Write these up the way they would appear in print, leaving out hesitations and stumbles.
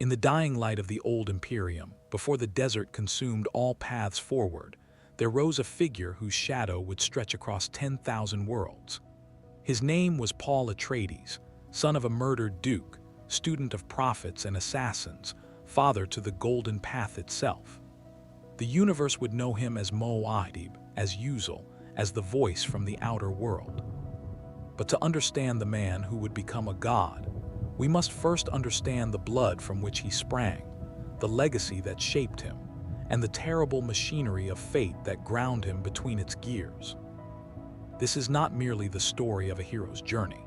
In the dying light of the old Imperium, before the desert consumed all paths forward, there rose a figure whose shadow would stretch across 10,000 worlds. His name was Paul Atreides, son of a murdered duke, student of prophets and assassins, father to the Golden Path itself. The universe would know him as Muad'Dib, as Uzal, as the voice from the outer world. But to understand the man who would become a god, we must first understand the blood from which he sprang, the legacy that shaped him, and the terrible machinery of fate that ground him between its gears. This is not merely the story of a hero's journey.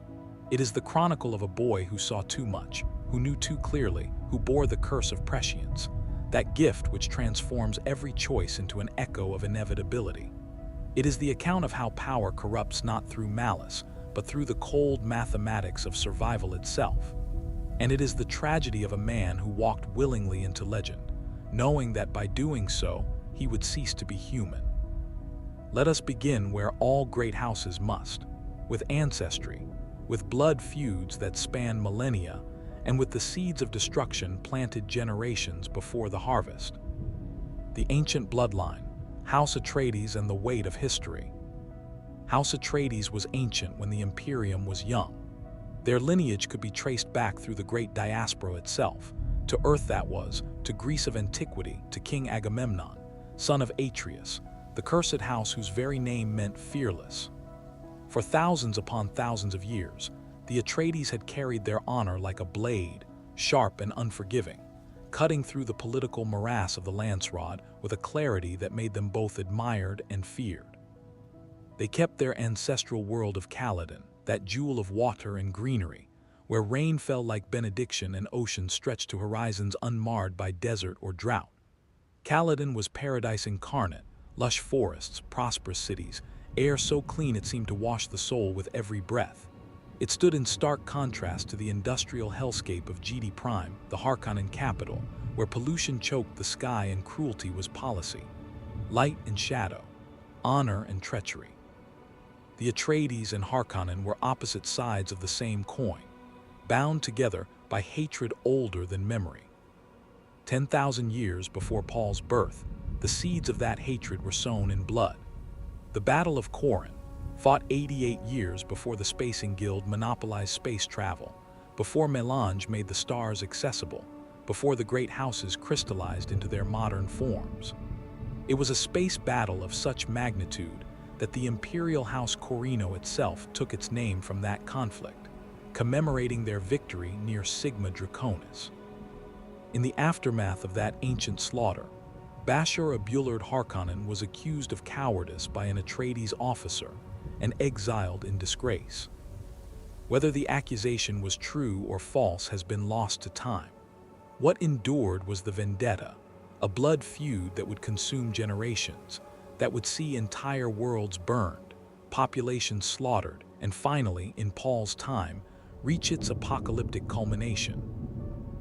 It is the chronicle of a boy who saw too much, who knew too clearly, who bore the curse of prescience, that gift which transforms every choice into an echo of inevitability. It is the account of how power corrupts not through malice, but through the cold mathematics of survival itself. And it is the tragedy of a man who walked willingly into legend, knowing that by doing so, he would cease to be human. Let us begin where all great houses must, with ancestry, with blood feuds that span millennia, and with the seeds of destruction planted generations before the harvest. The ancient bloodline, House Atreides and the weight of history. House Atreides was ancient when the Imperium was young. Their lineage could be traced back through the great diaspora itself, to Earth that was, to Greece of antiquity, to King Agamemnon, son of Atreus, the cursed house whose very name meant fearless. For thousands upon thousands of years, the Atreides had carried their honor like a blade, sharp and unforgiving, cutting through the political morass of the Landsraad with a clarity that made them both admired and feared. They kept their ancestral world of Caladan, that jewel of water and greenery, where rain fell like benediction and oceans stretched to horizons unmarred by desert or drought. Caladan was paradise incarnate, lush forests, prosperous cities, air so clean it seemed to wash the soul with every breath. It stood in stark contrast to the industrial hellscape of GD Prime, the Harkonnen capital, where pollution choked the sky and cruelty was policy, light and shadow, honor and treachery. The Atreides and Harkonnen were opposite sides of the same coin, bound together by hatred older than memory. 10,000 years before Paul's birth, the seeds of that hatred were sown in blood. The Battle of Corran, fought 88 years before the Spacing Guild monopolized space travel, before Melange made the stars accessible, before the great houses crystallized into their modern forms. It was a space battle of such magnitude that the Imperial House Corrino itself took its name from that conflict, commemorating their victory near Sigma Draconis. In the aftermath of that ancient slaughter, Bashar Abulard Harkonnen was accused of cowardice by an Atreides officer and exiled in disgrace. Whether the accusation was true or false has been lost to time. What endured was the vendetta, a blood feud that would consume generations, that would see entire worlds burned, populations slaughtered, and finally, in Paul's time, reach its apocalyptic culmination.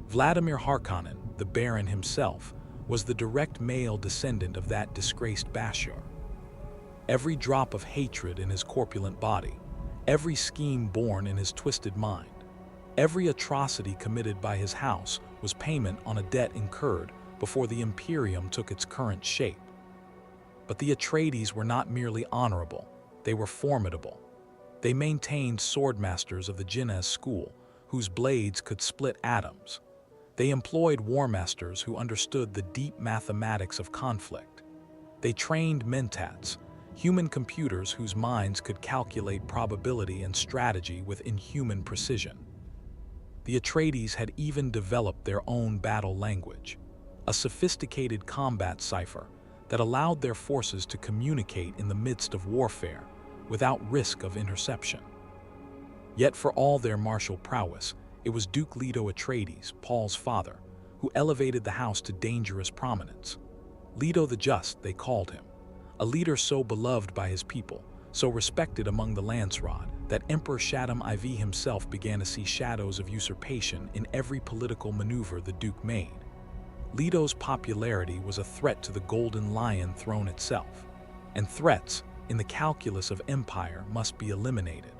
Vladimir Harkonnen, the Baron himself, was the direct male descendant of that disgraced Bashar. Every drop of hatred in his corpulent body, every scheme born in his twisted mind, every atrocity committed by his house was payment on a debt incurred before the Imperium took its current shape. But the Atreides were not merely honorable, they were formidable. They maintained swordmasters of the Jinnah school, whose blades could split atoms. They employed warmasters who understood the deep mathematics of conflict. They trained mentats, human computers whose minds could calculate probability and strategy with inhuman precision. The Atreides had even developed their own battle language, a sophisticated combat cipher that allowed their forces to communicate in the midst of warfare without risk of interception. Yet for all their martial prowess, it was Duke Leto Atreides, Paul's father, who elevated the house to dangerous prominence. Leto the Just, they called him, a leader so beloved by his people, so respected among the Landsraad, that Emperor Shaddam IV himself began to see shadows of usurpation in every political maneuver the Duke made. Leto's popularity was a threat to the Golden Lion throne itself, and threats, in the calculus of empire, must be eliminated.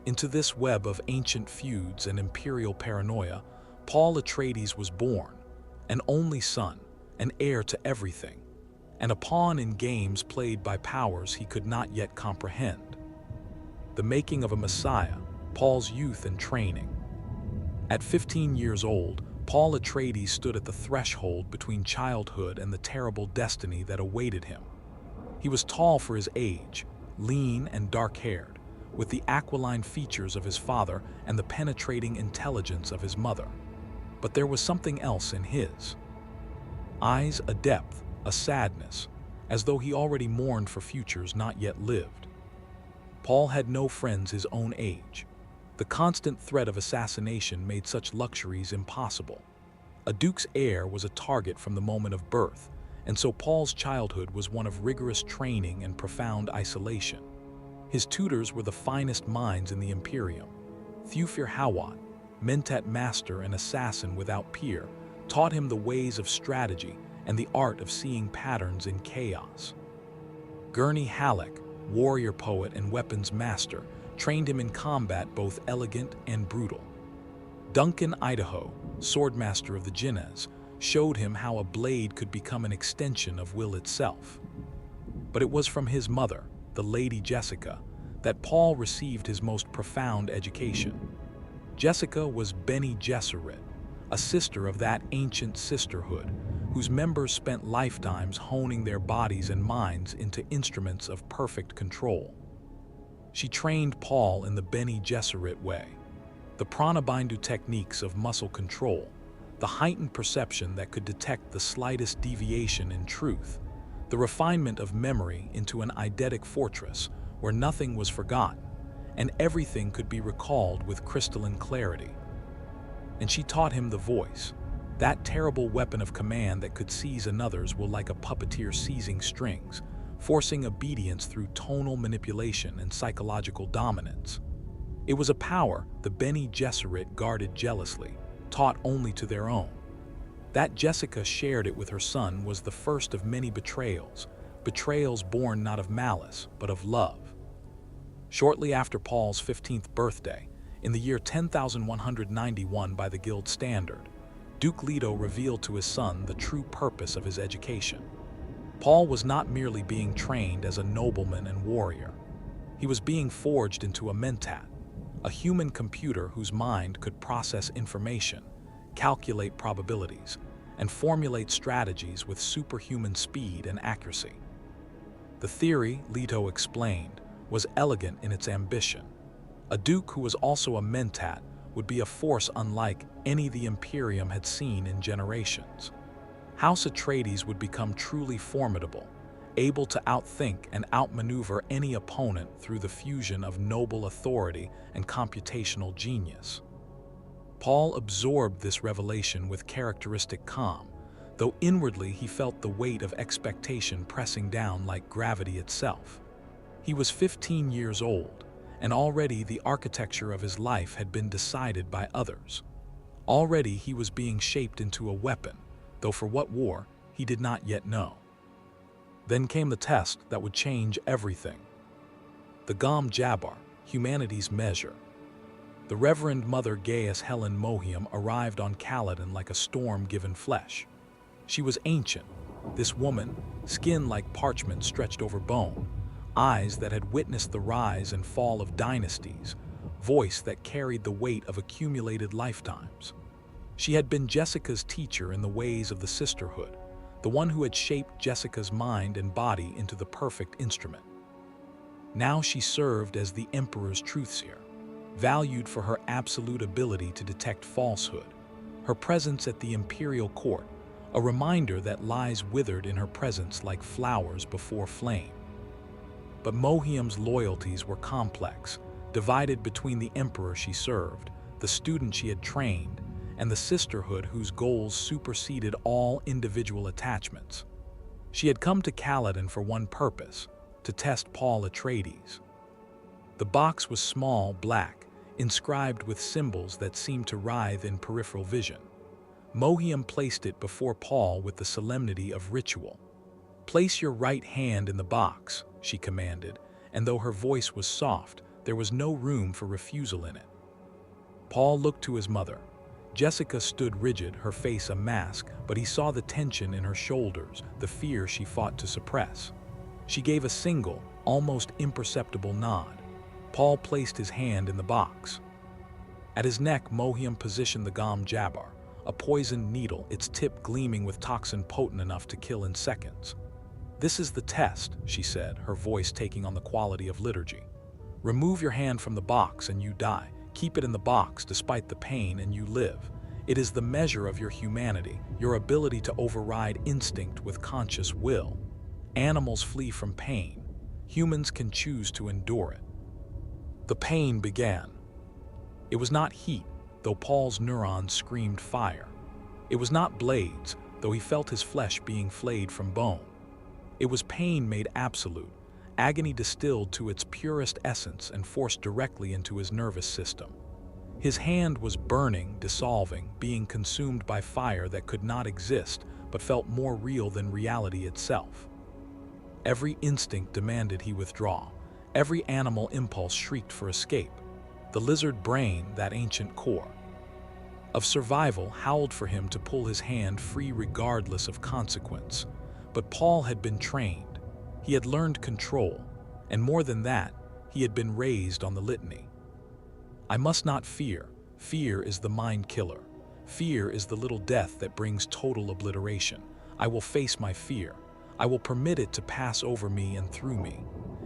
Into this web of ancient feuds and imperial paranoia, Paul Atreides was born, an only son, an heir to everything, and a pawn in games played by powers he could not yet comprehend. The making of a Messiah, Paul's youth and training. At 15 years old, Paul Atreides stood at the threshold between childhood and the terrible destiny that awaited him. He was tall for his age, lean and dark-haired, with the aquiline features of his father and the penetrating intelligence of his mother. But there was something else in his eyes, a depth, a sadness, as though he already mourned for futures not yet lived. Paul had no friends his own age. The constant threat of assassination made such luxuries impossible. A duke's heir was a target from the moment of birth, and so Paul's childhood was one of rigorous training and profound isolation. His tutors were the finest minds in the Imperium. Thufir Hawat, Mentat master and assassin without peer, taught him the ways of strategy and the art of seeing patterns in chaos. Gurney Halleck, warrior poet and weapons master, trained him in combat both elegant and brutal. Duncan Idaho, swordmaster of the Jinez, showed him how a blade could become an extension of will itself. But it was from his mother, the Lady Jessica, that Paul received his most profound education. Jessica was Bene Gesserit, a sister of that ancient sisterhood, whose members spent lifetimes honing their bodies and minds into instruments of perfect control. She trained Paul in the Bene Gesserit way, the pranabindu techniques of muscle control, the heightened perception that could detect the slightest deviation in truth, the refinement of memory into an eidetic fortress where nothing was forgotten and everything could be recalled with crystalline clarity. And she taught him the voice, that terrible weapon of command that could seize another's will like a puppeteer seizing strings, forcing obedience through tonal manipulation and psychological dominance. It was a power the Bene Gesserit guarded jealously, taught only to their own. That Jessica shared it with her son was the first of many betrayals, betrayals born not of malice, but of love. Shortly after Paul's 15th birthday, in the year 10,191 by the Guild standard, Duke Leto revealed to his son the true purpose of his education. Paul was not merely being trained as a nobleman and warrior. He was being forged into a mentat, a human computer whose mind could process information, calculate probabilities, and formulate strategies with superhuman speed and accuracy. The theory, Leto explained, was elegant in its ambition. A duke who was also a mentat would be a force unlike any the Imperium had seen in generations. House Atreides would become truly formidable, able to outthink and outmaneuver any opponent through the fusion of noble authority and computational genius. Paul absorbed this revelation with characteristic calm, though inwardly he felt the weight of expectation pressing down like gravity itself. He was 15 years old, and already the architecture of his life had been decided by others. Already he was being shaped into a weapon, though for what war, he did not yet know. Then came the test that would change everything. The Gom Jabbar, humanity's measure. The Reverend Mother Gaius Helen Mohiam arrived on Caladan like a storm given flesh. She was ancient, this woman, skin like parchment stretched over bone, eyes that had witnessed the rise and fall of dynasties, voice that carried the weight of accumulated lifetimes. She had been Jessica's teacher in the ways of the sisterhood, the one who had shaped Jessica's mind and body into the perfect instrument. Now she served as the Emperor's truthseer, valued for her absolute ability to detect falsehood, her presence at the imperial court, a reminder that lies withered in her presence like flowers before flame. But Mohiam's loyalties were complex, divided between the emperor she served, the student she had trained, and the sisterhood whose goals superseded all individual attachments. She had come to Caladan for one purpose, to test Paul Atreides. The box was small, black, inscribed with symbols that seemed to writhe in peripheral vision. Mohiam placed it before Paul with the solemnity of ritual. "Place your right hand in the box," she commanded, and though her voice was soft, there was no room for refusal in it. Paul looked to his mother. Jessica stood rigid, her face a mask, but he saw the tension in her shoulders, the fear she fought to suppress. She gave a single, almost imperceptible nod. Paul placed his hand in the box. At his neck, Mohiam positioned the gom jabbar, a poisoned needle, its tip gleaming with toxin potent enough to kill in seconds. "This is the test," she said, her voice taking on the quality of liturgy. "Remove your hand from the box and you die. Keep it in the box despite the pain and you live. It is the measure of your humanity, your ability to override instinct with conscious will. Animals flee from pain. Humans can choose to endure it." The pain began. It was not heat, though Paul's neurons screamed fire. It was not blades, though he felt his flesh being flayed from bone. It was pain made absolute, agony distilled to its purest essence and forced directly into his nervous system. His hand was burning, dissolving, being consumed by fire that could not exist but felt more real than reality itself. Every instinct demanded he withdraw. Every animal impulse shrieked for escape. The lizard brain, that ancient core of survival, howled for him to pull his hand free regardless of consequence. But Paul had been trained. He had learned control, and more than that, he had been raised on the litany. "I must not fear. Fear is the mind killer. Fear is the little death that brings total obliteration. I will face my fear. I will permit it to pass over me and through me.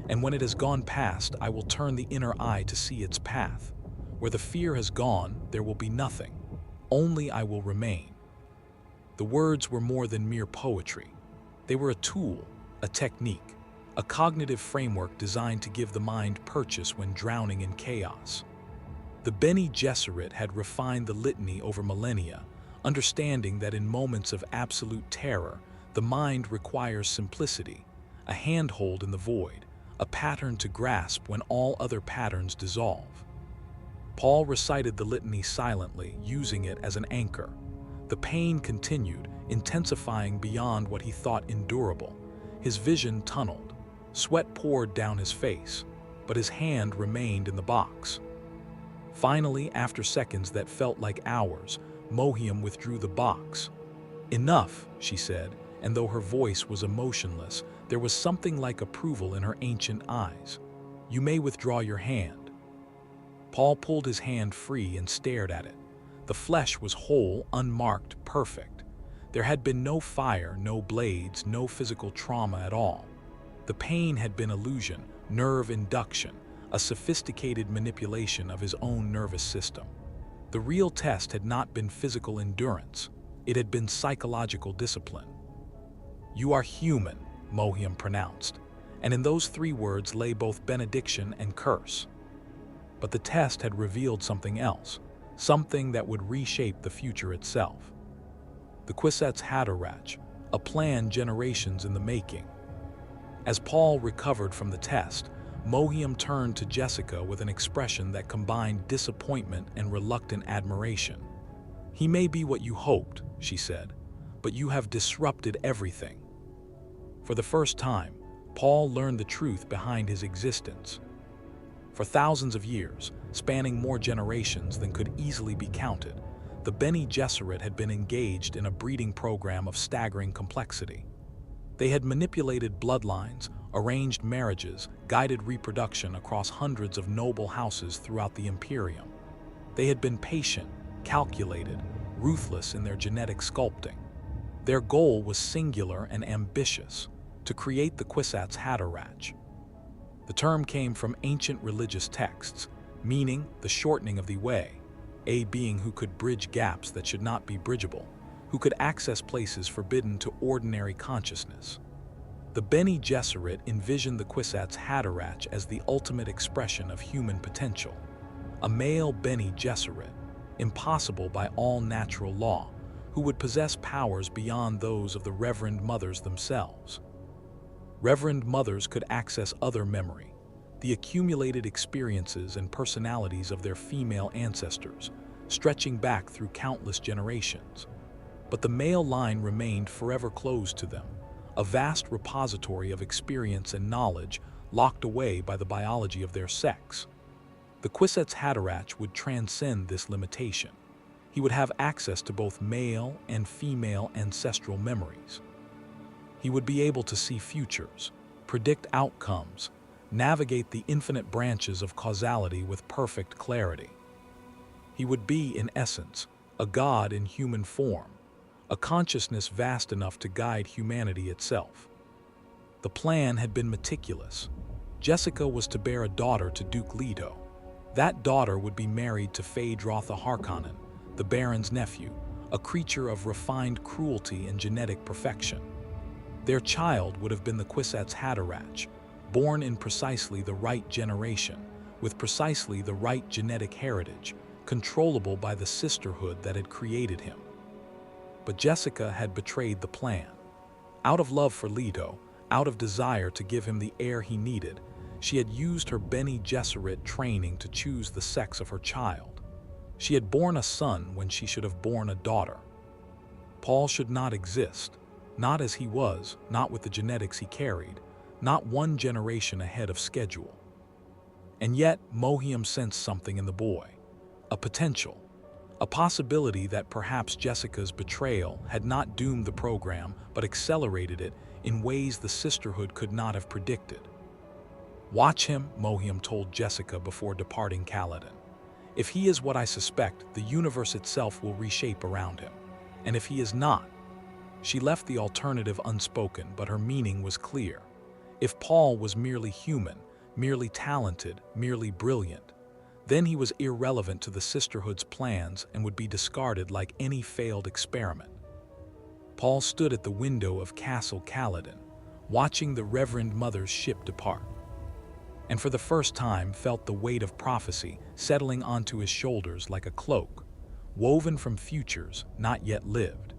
And when it has gone past, I will turn the inner eye to see its path. Where the fear has gone, there will be nothing. Only I will remain." The words were more than mere poetry. They were a tool, a technique, a cognitive framework designed to give the mind purchase when drowning in chaos. The Bene Gesserit had refined the litany over millennia, understanding that in moments of absolute terror, the mind requires simplicity, a handhold in the void, a pattern to grasp when all other patterns dissolve. Paul recited the litany silently, using it as an anchor. The pain continued, intensifying beyond what he thought endurable. His vision tunneled. Sweat poured down his face, but his hand remained in the box. Finally, after seconds that felt like hours, Mohiam withdrew the box. "Enough," she said, and though her voice was emotionless, there was something like approval in her ancient eyes. "You may withdraw your hand." Paul pulled his hand free and stared at it. The flesh was whole, unmarked, perfect. There had been no fire, no blades, no physical trauma at all. The pain had been illusion, nerve induction, a sophisticated manipulation of his own nervous system. The real test had not been physical endurance. It had been psychological discipline. "You are human," Mohiam pronounced, and in those 3 words lay both benediction and curse. But the test had revealed something else, something that would reshape the future itself. The Kwisatz Haderach, a plan generations in the making. As Paul recovered from the test, Mohiam turned to Jessica with an expression that combined disappointment and reluctant admiration. "He may be what you hoped," she said, "but you have disrupted everything." For the first time, Paul learned the truth behind his existence. For thousands of years, spanning more generations than could easily be counted, the Bene Gesserit had been engaged in a breeding program of staggering complexity. They had manipulated bloodlines, arranged marriages, guided reproduction across hundreds of noble houses throughout the Imperium. They had been patient, calculated, ruthless in their genetic sculpting. Their goal was singular and ambitious: to create the Kwisatz Haderach. The term came from ancient religious texts, meaning the shortening of the way, a being who could bridge gaps that should not be bridgeable, who could access places forbidden to ordinary consciousness. The Bene Gesserit envisioned the Kwisatz Haderach as the ultimate expression of human potential. A male Bene Gesserit, impossible by all natural law, who would possess powers beyond those of the Reverend Mothers themselves. Reverend Mothers could access other memory, the accumulated experiences and personalities of their female ancestors, stretching back through countless generations. But the male line remained forever closed to them, a vast repository of experience and knowledge locked away by the biology of their sex. The Kwisatz Haderach would transcend this limitation. He would have access to both male and female ancestral memories. He would be able to see futures, predict outcomes, navigate the infinite branches of causality with perfect clarity. He would be, in essence, a god in human form, a consciousness vast enough to guide humanity itself. The plan had been meticulous. Jessica was to bear a daughter to Duke Leto. That daughter would be married to Phaedrotha Harkonnen, the Baron's nephew, a creature of refined cruelty and genetic perfection. Their child would have been the Kwisatz Haderach, born in precisely the right generation, with precisely the right genetic heritage, controllable by the sisterhood that had created him. But Jessica had betrayed the plan. Out of love for Leto, out of desire to give him the heir he needed, she had used her Bene Gesserit training to choose the sex of her child. She had borne a son when she should have borne a daughter. Paul should not exist, not as he was, not with the genetics he carried, not one generation ahead of schedule. And yet, Mohiam sensed something in the boy, a potential, a possibility that perhaps Jessica's betrayal had not doomed the program but accelerated it in ways the sisterhood could not have predicted. "Watch him," Mohiam told Jessica before departing Caladan. "If he is what I suspect, the universe itself will reshape around him. And if he is not..." She left the alternative unspoken, but her meaning was clear. If Paul was merely human, merely talented, merely brilliant, then he was irrelevant to the sisterhood's plans and would be discarded like any failed experiment. Paul stood at the window of Castle Caladan, watching the Reverend Mother's ship depart, and for the first time felt the weight of prophecy settling onto his shoulders like a cloak, woven from futures not yet lived.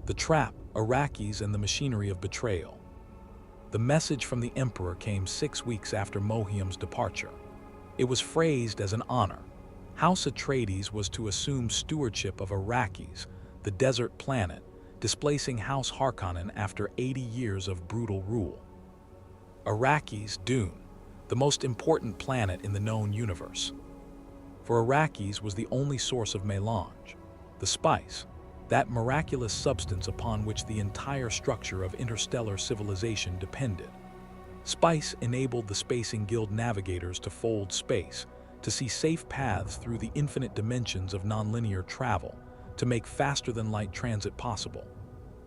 The trap, Arrakis, and the machinery of betrayal. The message from the Emperor came 6 weeks after Mohiam's departure. It was phrased as an honor. House Atreides was to assume stewardship of Arrakis, the desert planet, displacing House Harkonnen after 80 years of brutal rule. Arrakis, Dune, the most important planet in the known universe. For Arrakis was the only source of melange, the spice, that miraculous substance upon which the entire structure of interstellar civilization depended. Spice enabled the Spacing Guild navigators to fold space, to see safe paths through the infinite dimensions of nonlinear travel, to make faster-than-light transit possible.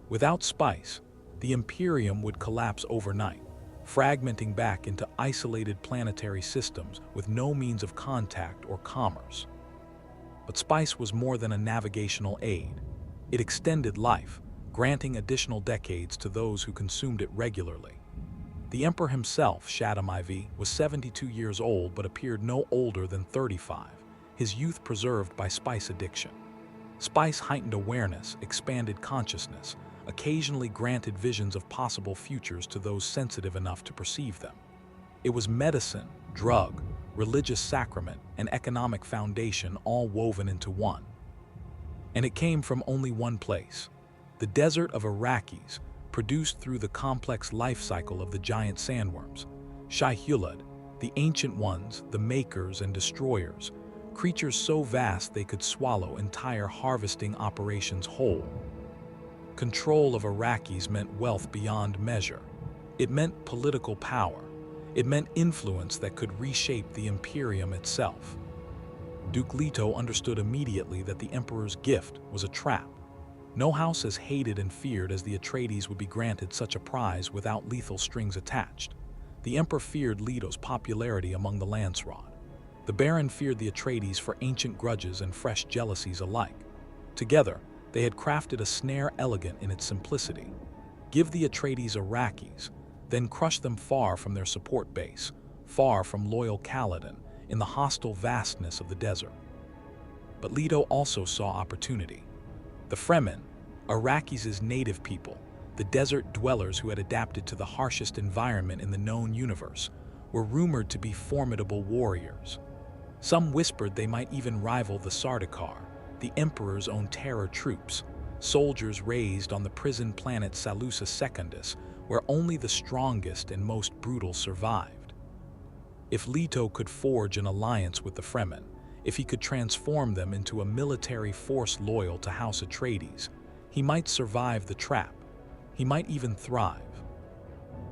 Without spice, the Imperium would collapse overnight, fragmenting back into isolated planetary systems with no means of contact or commerce. But spice was more than a navigational aid. It extended life, granting additional decades to those who consumed it regularly. The Emperor himself, Shaddam IV, was 72 years old but appeared no older than 35, his youth preserved by spice addiction. Spice heightened awareness, expanded consciousness, occasionally granted visions of possible futures to those sensitive enough to perceive them. It was medicine, drug, religious sacrament, and economic foundation all woven into one. And it came from only one place, the desert of Arrakis, produced through the complex life cycle of the giant sandworms, Shai-Hulud, the ancient ones, the makers and destroyers, creatures so vast they could swallow entire harvesting operations whole. Control of Arrakis meant wealth beyond measure. It meant political power. It meant influence that could reshape the Imperium itself. Duke Leto understood immediately that the Emperor's gift was a trap. No house as hated and feared as the Atreides would be granted such a prize without lethal strings attached. The Emperor feared Leto's popularity among the Landsraad. The Baron feared the Atreides for ancient grudges and fresh jealousies alike. Together, they had crafted a snare elegant in its simplicity. Give the Atreides Arrakis, then crush them far from their support base, far from loyal Caladan, in the hostile vastness of the desert. But Leto also saw opportunity. The Fremen, Arrakis' native people, the desert dwellers who had adapted to the harshest environment in the known universe, were rumored to be formidable warriors. Some whispered they might even rival the Sardaukar, the Emperor's own terror troops, soldiers raised on the prison planet Salusa Secundus, where only the strongest and most brutal survived. If Leto could forge an alliance with the Fremen, If he could transform them into a military force loyal to House Atreides, he might survive the trap. He might even thrive.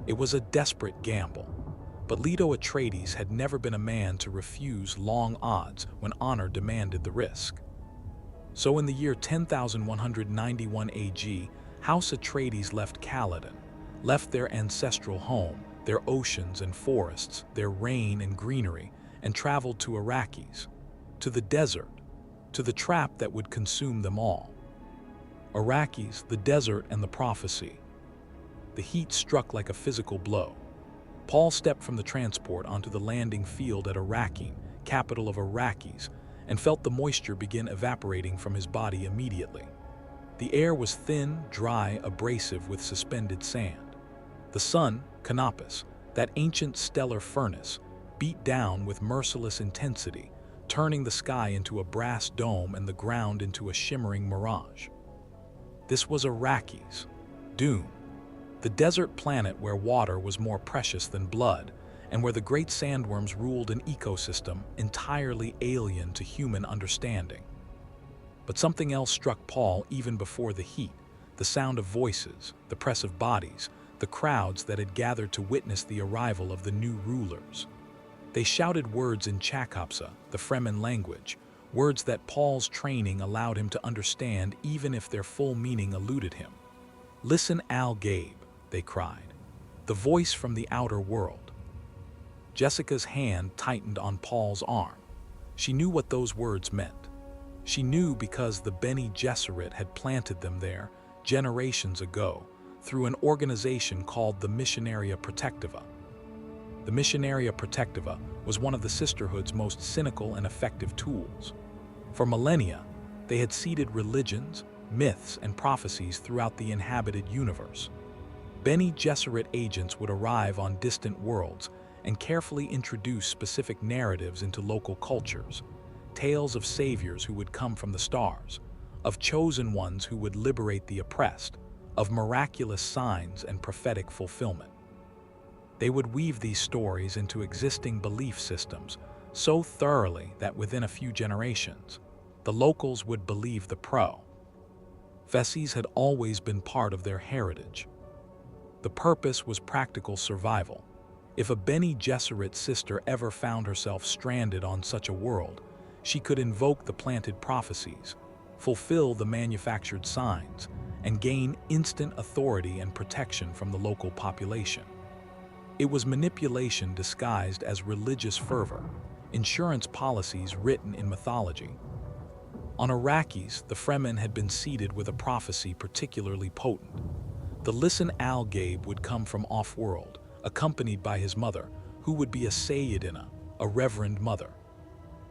It was a desperate gamble, but Leto Atreides had never been a man to refuse long odds when honor demanded the risk. So in the year 10,191 AG, House Atreides left Caladan, left their ancestral home, their oceans and forests, their rain and greenery, and traveled to Arrakis, to the desert, to the trap that would consume them all. Arrakis, the desert, and the prophecy. The heat struck like a physical blow. Paul stepped from the transport onto the landing field at Arrakeen, capital of Arrakis, and felt the moisture begin evaporating from his body immediately. The air was thin, dry, abrasive with suspended sand. The sun, Canopus, that ancient stellar furnace, beat down with merciless intensity, turning the sky into a brass dome and the ground into a shimmering mirage. This was Arrakis, Dune, the desert planet where water was more precious than blood, and where the great sandworms ruled an ecosystem entirely alien to human understanding. But something else struck Paul even before the heat, the sound of voices, the press of bodies, the crowds that had gathered to witness the arrival of the new rulers. They shouted words in Chakopsa, the Fremen language, words that Paul's training allowed him to understand even if their full meaning eluded him. "Listen, Al-Gaib," they cried, "the voice from the outer world." Jessica's hand tightened on Paul's arm. She knew what those words meant. She knew because the Bene Gesserit had planted them there generations ago through an organization called the Missionaria Protectiva. The Missionaria Protectiva was one of the sisterhood's most cynical and effective tools. For millennia, they had seeded religions, myths, and prophecies throughout the inhabited universe. Bene Gesserit agents would arrive on distant worlds and carefully introduce specific narratives into local cultures, tales of saviors who would come from the stars, of chosen ones who would liberate the oppressed, of miraculous signs and prophetic fulfillment. They would weave these stories into existing belief systems so thoroughly that within a few generations, the locals would believe the prophecies had always been part of their heritage. The purpose was practical survival. If a Bene Gesserit sister ever found herself stranded on such a world, she could invoke the planted prophecies, fulfill the manufactured signs, and gain instant authority and protection from the local population. It was manipulation disguised as religious fervor, insurance policies written in mythology. On Arrakis, the Fremen had been seeded with a prophecy particularly potent. The Listen Al-Gaib would come from off-world, accompanied by his mother, who would be a Sayyidina, a reverend mother.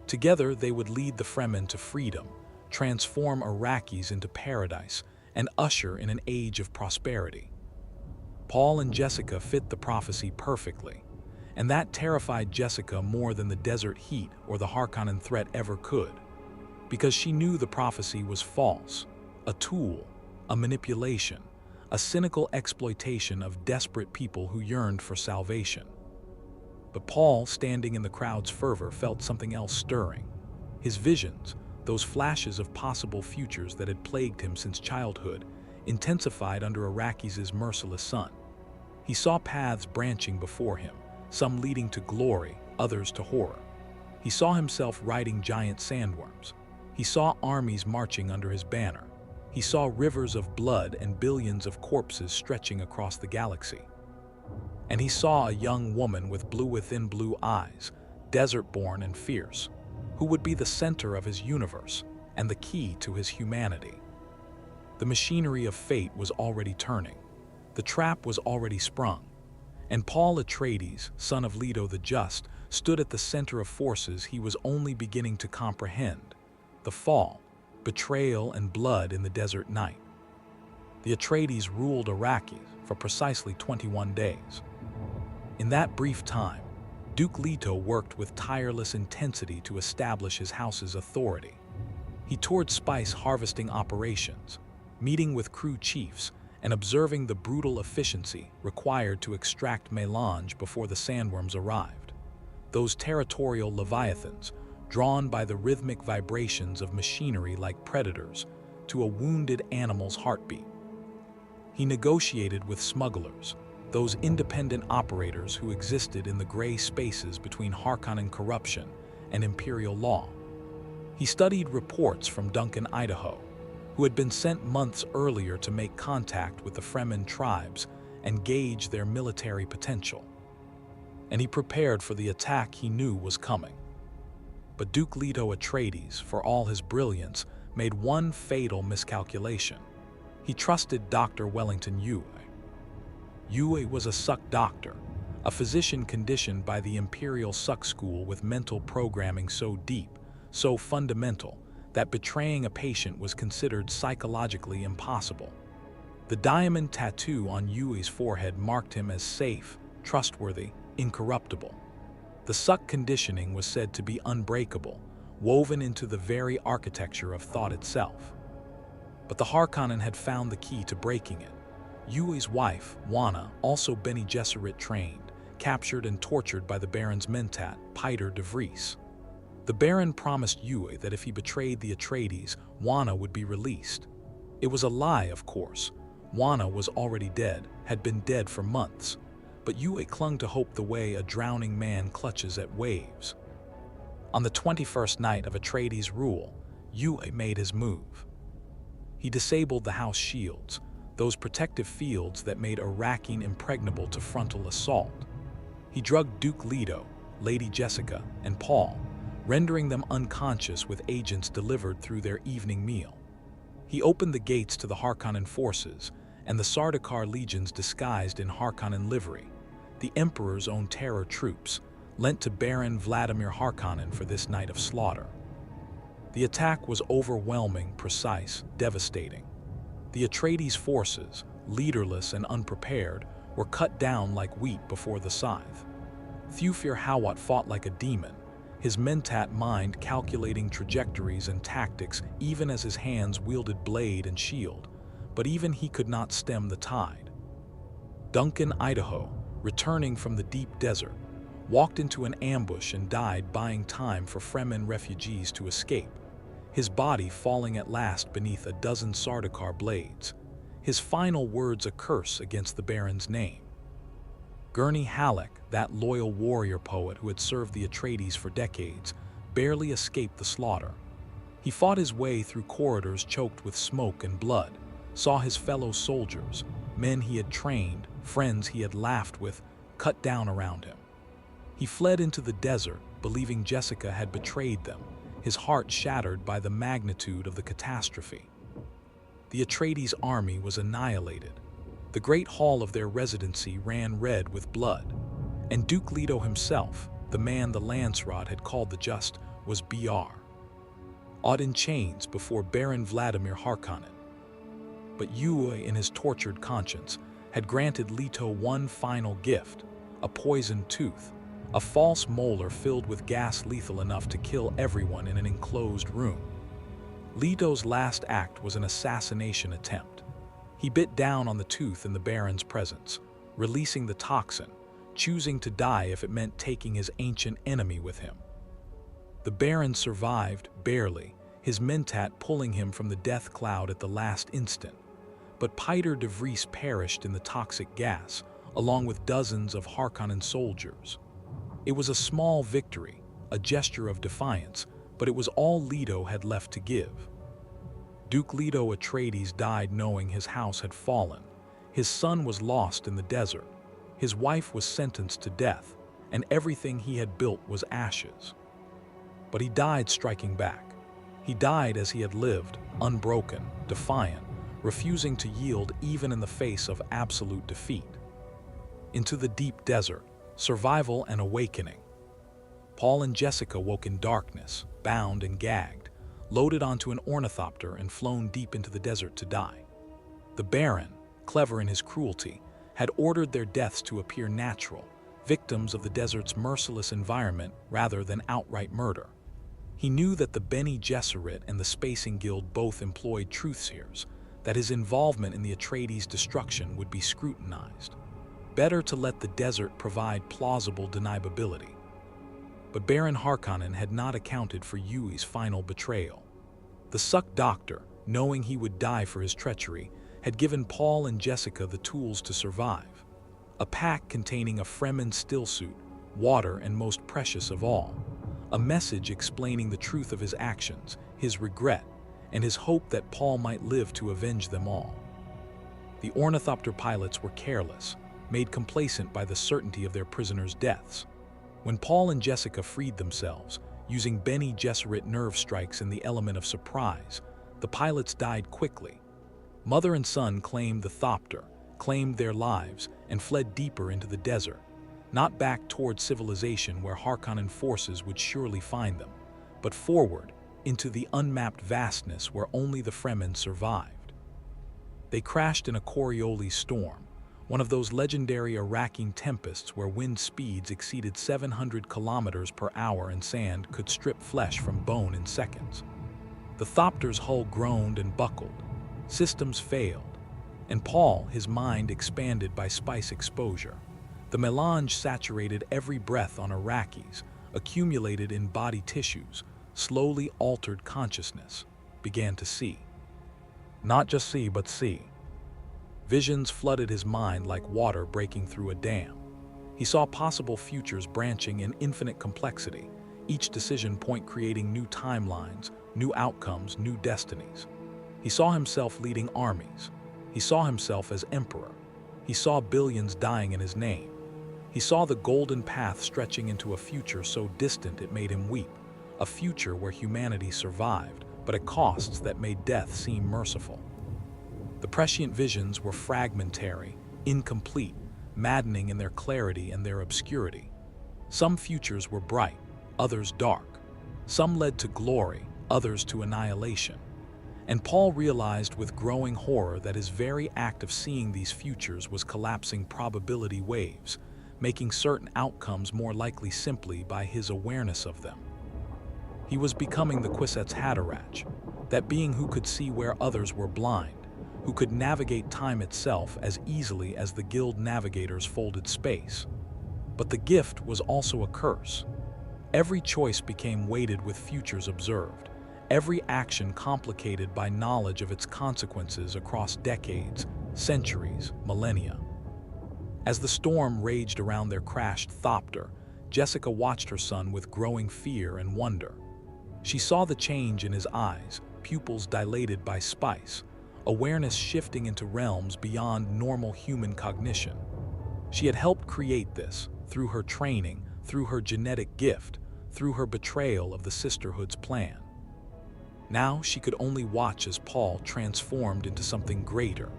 Together, they would lead the Fremen to freedom, transform Arrakis into paradise, and usher in an age of prosperity. Paul and Jessica fit the prophecy perfectly, and that terrified Jessica more than the desert heat or the Harkonnen threat ever could, because she knew the prophecy was false, a tool, a manipulation, a cynical exploitation of desperate people who yearned for salvation. But Paul, standing in the crowd's fervor, felt something else stirring. His visions, those flashes of possible futures that had plagued him since childhood, intensified under Arrakis' merciless sun. He saw paths branching before him, some leading to glory, others to horror. He saw himself riding giant sandworms. He saw armies marching under his banner. He saw rivers of blood and billions of corpses stretching across the galaxy. And he saw a young woman with blue within blue eyes, desert-born and fierce, who would be the center of his universe and the key to his humanity. The machinery of fate was already turning. The trap was already sprung. And Paul Atreides, son of Leto the Just, stood at the center of forces he was only beginning to comprehend: the fall, betrayal, and blood in the desert night. The Atreides ruled Arrakis for precisely 21 days. In that brief time, Duke Leto worked with tireless intensity to establish his house's authority. He toured spice harvesting operations, meeting with crew chiefs, and observing the brutal efficiency required to extract melange before the sandworms arrived. Those territorial leviathans, drawn by the rhythmic vibrations of machinery like predators to a wounded animal's heartbeat. He negotiated with smugglers, those independent operators who existed in the gray spaces between Harkonnen corruption and imperial law. He studied reports from Duncan, Idaho, who had been sent months earlier to make contact with the Fremen tribes and gauge their military potential. And he prepared for the attack he knew was coming. But Duke Leto Atreides, for all his brilliance, made one fatal miscalculation. He trusted Dr. Wellington Yueh. Yueh was a suck doctor, a physician conditioned by the Imperial Suck School with mental programming so deep, so fundamental, that betraying a patient was considered psychologically impossible. The diamond tattoo on Yueh's forehead marked him as safe, trustworthy, incorruptible. The suck conditioning was said to be unbreakable, woven into the very architecture of thought itself. But the Harkonnen had found the key to breaking it. Yueh's wife, Wana, also Bene Gesserit trained, captured and tortured by the Baron's mentat, Piter de Vries. The Baron promised Yueh that if he betrayed the Atreides, Wana would be released. It was a lie, of course. Wana was already dead, had been dead for months. But Yueh clung to hope the way a drowning man clutches at waves. On the 21st night of Atreides' rule, Yueh made his move. He disabled the house shields, those protective fields that made Arrakeen impregnable to frontal assault. He drugged Duke Leto, Lady Jessica, and Paul, rendering them unconscious with agents delivered through their evening meal. He opened the gates to the Harkonnen forces and the Sardaukar legions disguised in Harkonnen livery, the Emperor's own terror troops, lent to Baron Vladimir Harkonnen for this night of slaughter. The attack was overwhelming, precise, devastating. The Atreides forces, leaderless and unprepared, were cut down like wheat before the scythe. Thufir Hawat fought like a demon, his mentat mind calculating trajectories and tactics even as his hands wielded blade and shield, but even he could not stem the tide. Duncan, Idaho, returning from the deep desert, walked into an ambush and died buying time for Fremen refugees to escape, his body falling at last beneath a dozen Sardaukar blades, his final words a curse against the Baron's name. Gurney Halleck, that loyal warrior poet who had served the Atreides for decades, barely escaped the slaughter. He fought his way through corridors choked with smoke and blood, saw his fellow soldiers, men he had trained, friends he had laughed with, cut down around him. He fled into the desert, believing Jessica had betrayed them, his heart shattered by the magnitude of the catastrophe. The Atreides army was annihilated. The great hall of their residency ran red with blood, and Duke Leto himself, the man the Lancerot had called the Just, was Br. awed in chains before Baron Vladimir Harkonnen. But Yueh, in his tortured conscience, had granted Leto one final gift, a poisoned tooth, a false molar filled with gas lethal enough to kill everyone in an enclosed room. Leto's last act was an assassination attempt. He bit down on the tooth in the Baron's presence, releasing the toxin, choosing to die if it meant taking his ancient enemy with him. The Baron survived, barely, his mentat pulling him from the death cloud at the last instant. But Piter de Vries perished in the toxic gas, along with dozens of Harkonnen soldiers. It was a small victory, a gesture of defiance, but it was all Leto had left to give. Duke Leto Atreides died knowing his house had fallen. His son was lost in the desert. His wife was sentenced to death, and everything he had built was ashes. But he died striking back. He died as he had lived, unbroken, defiant, refusing to yield even in the face of absolute defeat. Into the deep desert, survival and awakening. Paul and Jessica woke in darkness, bound and gagged, loaded onto an ornithopter and flown deep into the desert to die. The Baron, clever in his cruelty, had ordered their deaths to appear natural, victims of the desert's merciless environment rather than outright murder. He knew that the Bene Gesserit and the Spacing Guild both employed truthseers, that his involvement in the Atreides' destruction would be scrutinized. Better to let the desert provide plausible deniability. But Baron Harkonnen had not accounted for Yui's final betrayal. The Suck Doctor, knowing he would die for his treachery, had given Paul and Jessica the tools to survive. A pack containing a Fremen stillsuit, water, and most precious of all, a message explaining the truth of his actions, his regret, and his hope that Paul might live to avenge them all. The ornithopter pilots were careless, made complacent by the certainty of their prisoners' deaths. When Paul and Jessica freed themselves, using Bene Gesserit nerve strikes in the element of surprise, the pilots died quickly. Mother and son claimed the Thopter, claimed their lives, and fled deeper into the desert, not back toward civilization where Harkonnen forces would surely find them, but forward into the unmapped vastness where only the Fremen survived. They crashed in a Coriolis storm, one of those legendary Iraqi tempests where wind speeds exceeded 700 kilometers per hour and sand could strip flesh from bone in seconds. The Thopter's hull groaned and buckled, systems failed, and Paul, his mind expanded by spice exposure. The melange saturated every breath on Iraqis, accumulated in body tissues, slowly altered consciousness, began to see. Not just see, but see. Visions flooded his mind like water breaking through a dam. He saw possible futures branching in infinite complexity, each decision point creating new timelines, new outcomes, new destinies. He saw himself leading armies. He saw himself as emperor. He saw billions dying in his name. He saw the golden path stretching into a future so distant it made him weep, a future where humanity survived, but at costs that made death seem merciful. The prescient visions were fragmentary, incomplete, maddening in their clarity and their obscurity. Some futures were bright, others dark. Some led to glory, others to annihilation. And Paul realized with growing horror that his very act of seeing these futures was collapsing probability waves, making certain outcomes more likely simply by his awareness of them. He was becoming the Kwisatz Haderach, that being who could see where others were blind, who could navigate time itself as easily as the guild navigators folded space. But the gift was also a curse. Every choice became weighted with futures observed, every action complicated by knowledge of its consequences across decades, centuries, millennia. As the storm raged around their crashed Thopter, Jessica watched her son with growing fear and wonder. She saw the change in his eyes, pupils dilated by spice, awareness shifting into realms beyond normal human cognition. She had helped create this through her training, through her genetic gift, through her betrayal of the sisterhood's plan. Now she could only watch as Paul transformed into something greater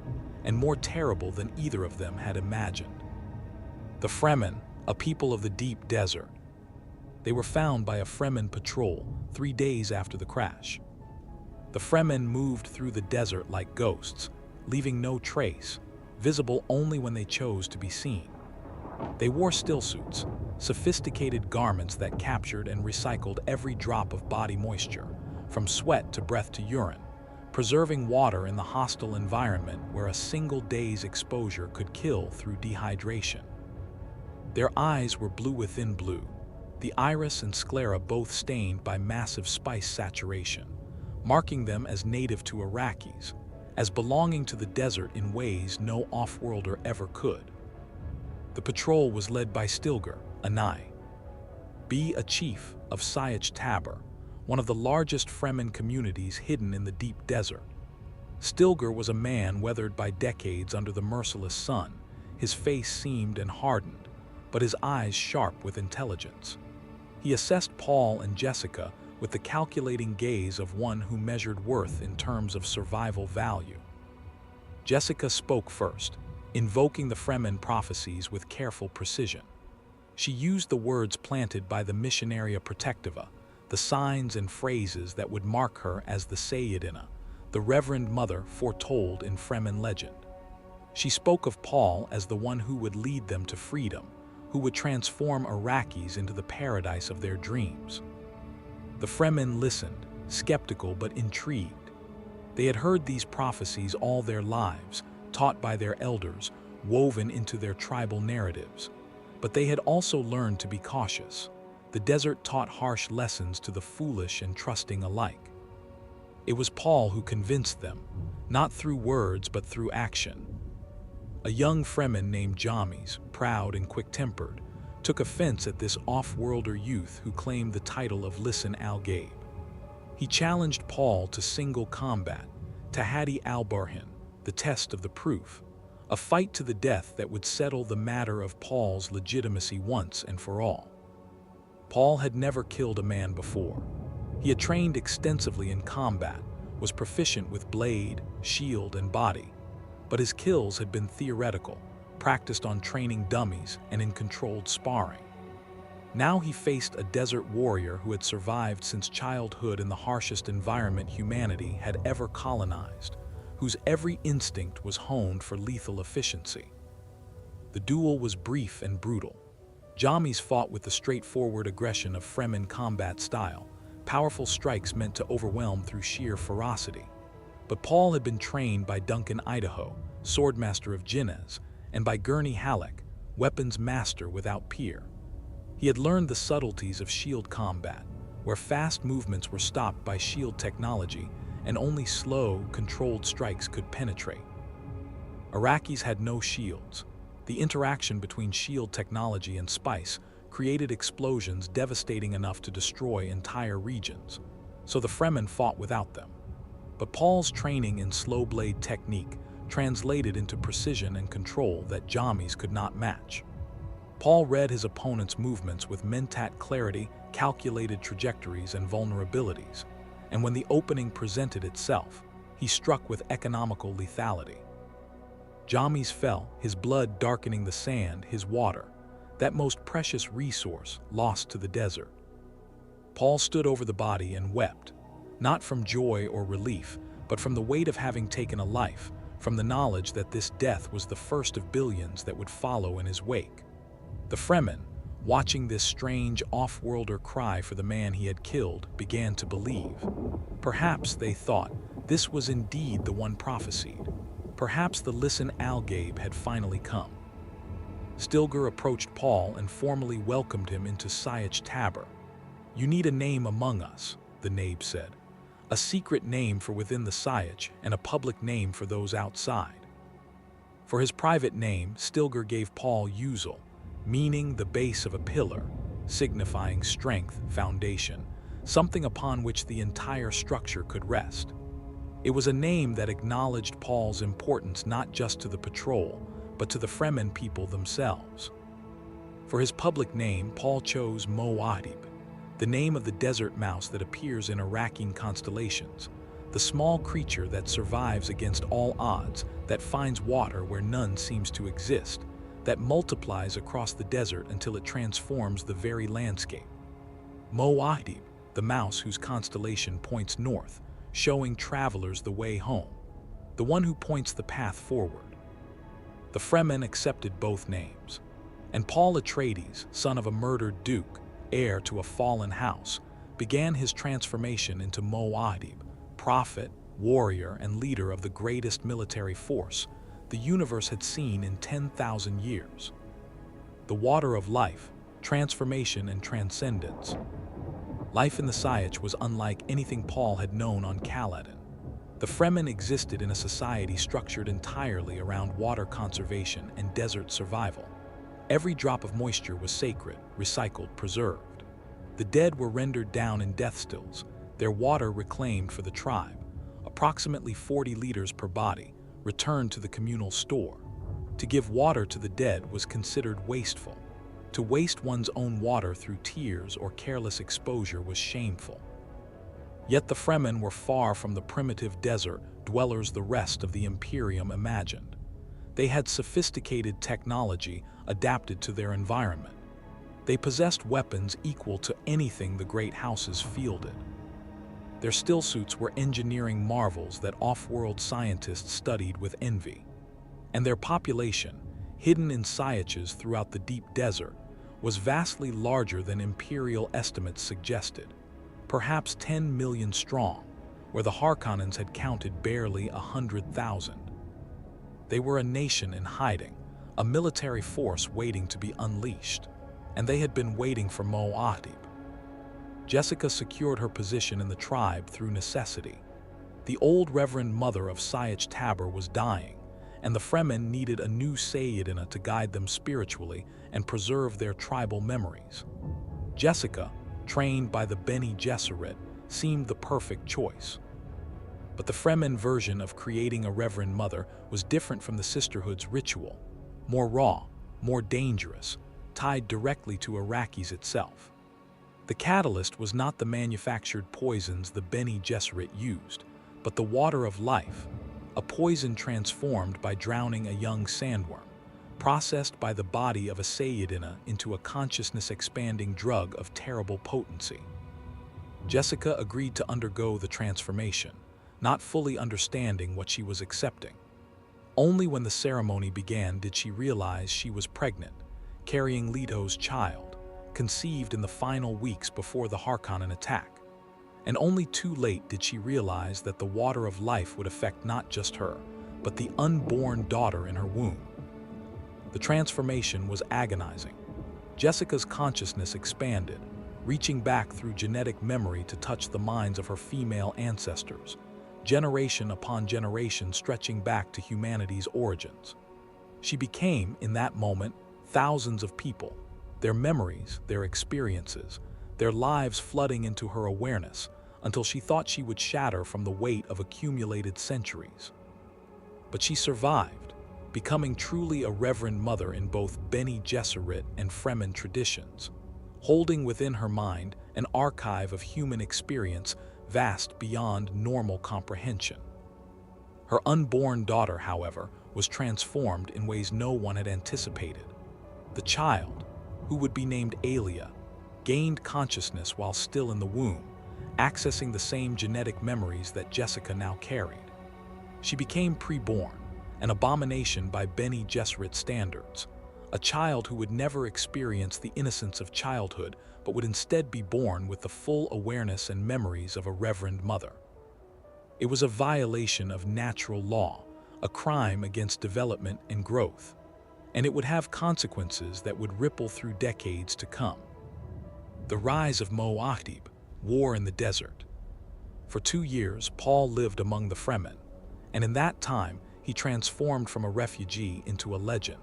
and more terrible than either of them had imagined. The Fremen, a people of the deep desert. They were found by a Fremen patrol 3 days after the crash. The Fremen moved through the desert like ghosts, leaving no trace, visible only when they chose to be seen. They wore stillsuits, sophisticated garments that captured and recycled every drop of body moisture, from sweat to breath to urine, preserving water in the hostile environment where a single day's exposure could kill through dehydration. Their eyes were blue within blue, the iris and sclera both stained by massive spice saturation, marking them as native to Iraqis, as belonging to the desert in ways no off-worlder ever could. The patrol was led by Stilgar, Anai, a chief of Sayach Tabor, one of the largest Fremen communities hidden in the deep desert. Stilgar was a man weathered by decades under the merciless sun, his face seamed and hardened, but his eyes sharp with intelligence. He assessed Paul and Jessica with the calculating gaze of one who measured worth in terms of survival value. Jessica spoke first, invoking the Fremen prophecies with careful precision. She used the words planted by the Missionaria Protectiva, the signs and phrases that would mark her as the Sayyidina, the Reverend Mother foretold in Fremen legend. She spoke of Paul as the one who would lead them to freedom, who would transform Iraqis into the paradise of their dreams. The Fremen listened, skeptical but intrigued. They had heard these prophecies all their lives, taught by their elders, woven into their tribal narratives. But they had also learned to be cautious. the desert taught harsh lessons to the foolish and trusting alike. It was Paul who convinced them, not through words but through action. A young Fremen named James, proud and quick-tempered, took offense at this off-worlder youth who claimed the title of Lisan al-Gaib. He challenged Paul to single combat, Tahaddi al-Barhin, the test of the proof, a fight to the death that would settle the matter of Paul's legitimacy once and for all. Paul had never killed a man before. He had trained extensively in combat, was proficient with blade, shield, and body, but his kills had been theoretical, practiced on training dummies and in controlled sparring. Now he faced a desert warrior who had survived since childhood in the harshest environment humanity had ever colonized, whose every instinct was honed for lethal efficiency. The duel was brief and brutal. James fought with the straightforward aggression of Fremen combat style, powerful strikes meant to overwhelm through sheer ferocity. But Paul had been trained by Duncan Idaho, swordmaster of Jinnez, and by Gurney Halleck, weapons master without peer. He had learned the subtleties of shield combat, where fast movements were stopped by shield technology and only slow, controlled strikes could penetrate. Iraqis had no shields. The interaction between shield technology and spice created explosions devastating enough to destroy entire regions, so the Fremen fought without them. But Paul's training in slow blade technique translated into precision and control that James could not match. Paul read his opponent's movements with mentat clarity, calculated trajectories, and vulnerabilities, and when the opening presented itself, he struck with economical lethality. James fell, his blood darkening the sand, his water, that most precious resource lost to the desert. Paul stood over the body and wept, not from joy or relief, but from the weight of having taken a life, from the knowledge that this death was the first of billions that would follow in his wake. The Fremen, watching this strange off-worlder cry for the man he had killed, began to believe. Perhaps, they thought, this was indeed the one prophesied. Perhaps the Lisan al-Gaib had finally come. Stilgar approached Paul and formally welcomed him into Sayach Tabor. "You need a name among us," the Naib said. "A secret name for within the Sayach and a public name for those outside." For his private name, Stilgar gave Paul Uzal, meaning the base of a pillar, signifying strength, foundation, something upon which the entire structure could rest. It was a name that acknowledged Paul's importance not just to the patrol, but to the Fremen people themselves. For his public name, Paul chose Muad'Dib, the name of the desert mouse that appears in Iraqi constellations, the small creature that survives against all odds, that finds water where none seems to exist, that multiplies across the desert until it transforms the very landscape. Muad'Dib, the mouse whose constellation points north, showing travelers the way home, the one who points the path forward. The Fremen accepted both names, and Paul Atreides, son of a murdered duke, heir to a fallen house, began his transformation into Muad'Dib, prophet, warrior, and leader of the greatest military force the universe had seen in 10,000 years. The water of life, transformation, and transcendence. Life in the Sayach was unlike anything Paul had known on Caladan. The Fremen existed in a society structured entirely around water conservation and desert survival. Every drop of moisture was sacred, recycled, preserved. The dead were rendered down in death stills, their water reclaimed for the tribe, approximately 40 liters per body, returned to the communal store. To give water to the dead was considered wasteful. To waste one's own water through tears or careless exposure was shameful. Yet the Fremen were far from the primitive desert dwellers the rest of the Imperium imagined. They had sophisticated technology adapted to their environment. They possessed weapons equal to anything the great houses fielded. Their stillsuits were engineering marvels that off-world scientists studied with envy. And their population, hidden in Sayaches throughout the deep desert, was vastly larger than imperial estimates suggested, perhaps 10 million strong, where the Harkonnens had counted barely 100,000. They were a nation in hiding, a military force waiting to be unleashed, and they had been waiting for Muad'Dib. Jessica secured her position in the tribe through necessity. The old Reverend Mother of Siach Tabor was dying, and the Fremen needed a new Sayyidina to guide them spiritually and preserve their tribal memories. Jessica, trained by the Bene Gesserit, seemed the perfect choice. But the Fremen version of creating a Reverend Mother was different from the sisterhood's ritual, more raw, more dangerous, tied directly to Arrakis itself. The catalyst was not the manufactured poisons the Bene Gesserit used, but the water of life, a poison transformed by drowning a young sandworm, processed by the body of a Sayyidina into a consciousness-expanding drug of terrible potency. Jessica agreed to undergo the transformation, not fully understanding what she was accepting. Only when the ceremony began did she realize she was pregnant, carrying Leto's child, conceived in the final weeks before the Harkonnen attack. And only too late did she realize that the water of life would affect not just her, but the unborn daughter in her womb. The transformation was agonizing. Jessica's consciousness expanded, reaching back through genetic memory to touch the minds of her female ancestors, generation upon generation stretching back to humanity's origins. She became, in that moment, thousands of people, their memories, their experiences, their lives flooding into her awareness until she thought she would shatter from the weight of accumulated centuries. But she survived, becoming truly a Reverend Mother in both Bene Gesserit and Fremen traditions, holding within her mind an archive of human experience vast beyond normal comprehension. Her unborn daughter, however, was transformed in ways no one had anticipated. The child, who would be named Aelia, gained consciousness while still in the womb, accessing the same genetic memories that Jessica now carried. She became preborn, an abomination by Bene Gesserit standards, a child who would never experience the innocence of childhood but would instead be born with the full awareness and memories of a Reverend Mother. It was a violation of natural law, a crime against development and growth, and it would have consequences that would ripple through decades to come. The rise of Muad'Dib, war in the desert. For 2 years, Paul lived among the Fremen, and in that time, he transformed from a refugee into a legend.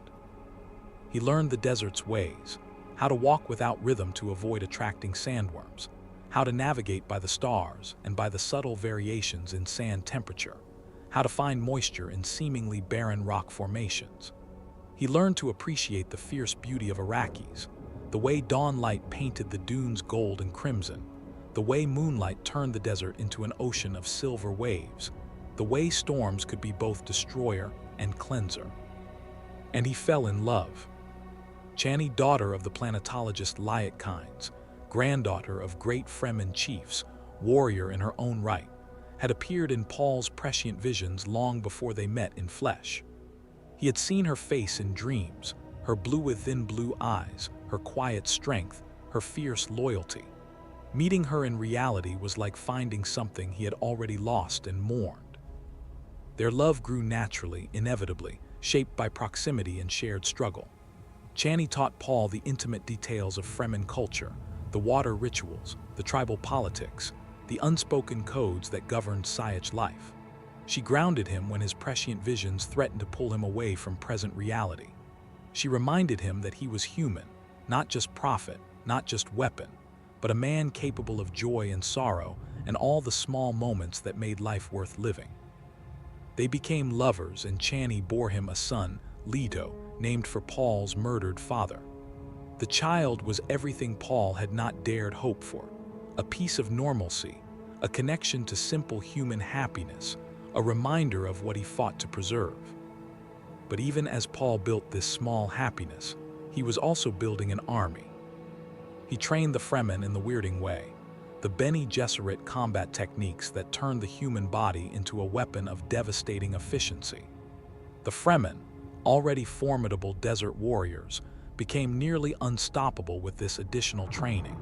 He learned the desert's ways, how to walk without rhythm to avoid attracting sandworms, how to navigate by the stars and by the subtle variations in sand temperature, how to find moisture in seemingly barren rock formations. He learned to appreciate the fierce beauty of Arrakis, the way dawn light painted the dunes gold and crimson, the way moonlight turned the desert into an ocean of silver waves, the way storms could be both destroyer and cleanser. And he fell in love. Chani, daughter of the planetologist Liat Kynes, granddaughter of great Fremen chiefs, warrior in her own right, had appeared in Paul's prescient visions long before they met in flesh. He had seen her face in dreams, her blue within blue eyes, her quiet strength, her fierce loyalty. Meeting her in reality was like finding something he had already lost and mourned. Their love grew naturally, inevitably, shaped by proximity and shared struggle. Chani taught Paul the intimate details of Fremen culture, the water rituals, the tribal politics, the unspoken codes that governed Siach life. She grounded him when his prescient visions threatened to pull him away from present reality. She reminded him that he was human, not just prophet, not just weapon, but a man capable of joy and sorrow and all the small moments that made life worth living. They became lovers, and Chani bore him a son, Leto, named for Paul's murdered father. The child was everything Paul had not dared hope for, a piece of normalcy, a connection to simple human happiness, a reminder of what he fought to preserve. But even as Paul built this small happiness, he was also building an army. He trained the Fremen in the weirding way, the Bene Gesserit combat techniques that turned the human body into a weapon of devastating efficiency. The Fremen, already formidable desert warriors, became nearly unstoppable with this additional training.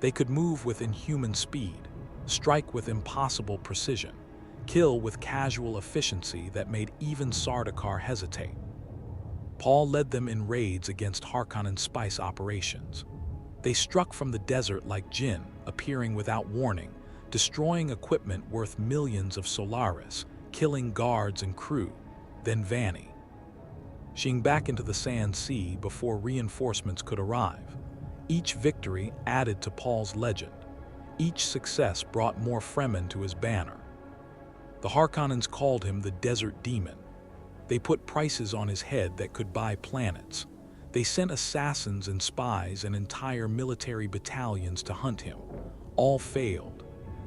They could move with inhuman speed, strike with impossible precision, kill with casual efficiency that made even Sardaukar hesitate. Paul led them in raids against Harkonnen spice operations. They struck from the desert like jinn, appearing without warning, destroying equipment worth millions of Solaris, killing guards and crew, then vanishing back into the sand sea before reinforcements could arrive. Each victory added to Paul's legend. Each success brought more Fremen to his banner. The Harkonnens called him the Desert Demon. They put prices on his head that could buy planets. They sent assassins and spies and entire military battalions to hunt him. All failed.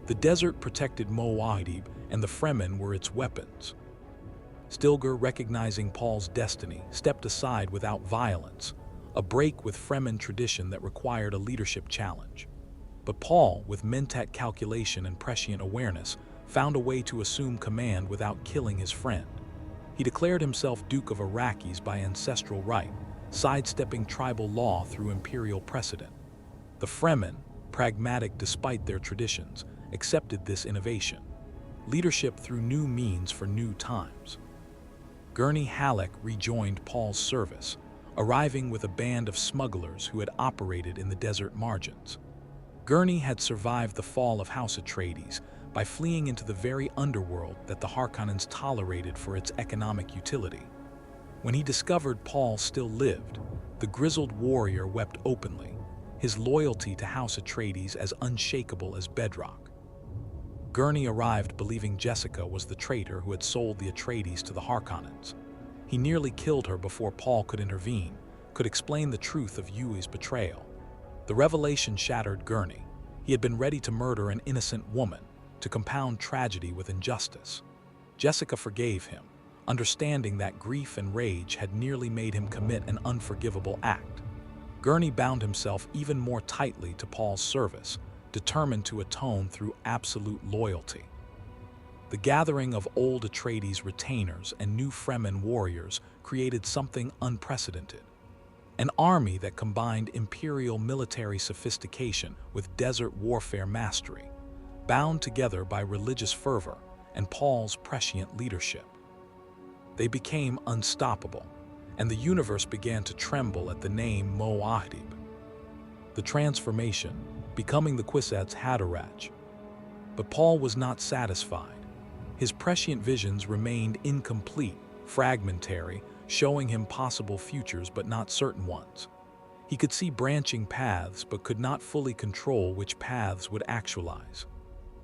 The desert protected Muad'Dib, and the Fremen were its weapons. Stilgar, recognizing Paul's destiny, stepped aside without violence, a break with Fremen tradition that required a leadership challenge. But Paul, with mentat calculation and prescient awareness, found a way to assume command without killing his friend. He declared himself Duke of Arrakis by ancestral right, sidestepping tribal law through imperial precedent. The Fremen, pragmatic despite their traditions, accepted this innovation. Leadership through new means for new times. Gurney Halleck rejoined Paul's service, arriving with a band of smugglers who had operated in the desert margins. Gurney had survived the fall of House Atreides by fleeing into the very underworld that the Harkonnens tolerated for its economic utility. When he discovered Paul still lived, the grizzled warrior wept openly, his loyalty to House Atreides as unshakable as bedrock. Gurney arrived believing Jessica was the traitor who had sold the Atreides to the Harkonnens. He nearly killed her before Paul could intervene, could explain the truth of Yui's betrayal. The revelation shattered Gurney. He had been ready to murder an innocent woman, to compound tragedy with injustice. Jessica forgave him, understanding that grief and rage had nearly made him commit an unforgivable act. Gurney bound himself even more tightly to Paul's service, determined to atone through absolute loyalty. The gathering of old Atreides retainers and new Fremen warriors created something unprecedented. An army that combined imperial military sophistication with desert warfare mastery, bound together by religious fervor and Paul's prescient leadership. They became unstoppable, and the universe began to tremble at the name Muad'Dib. The transformation, becoming the Kwisatz Haderach. But Paul was not satisfied. His prescient visions remained incomplete, fragmentary, showing him possible futures but not certain ones. He could see branching paths but could not fully control which paths would actualize.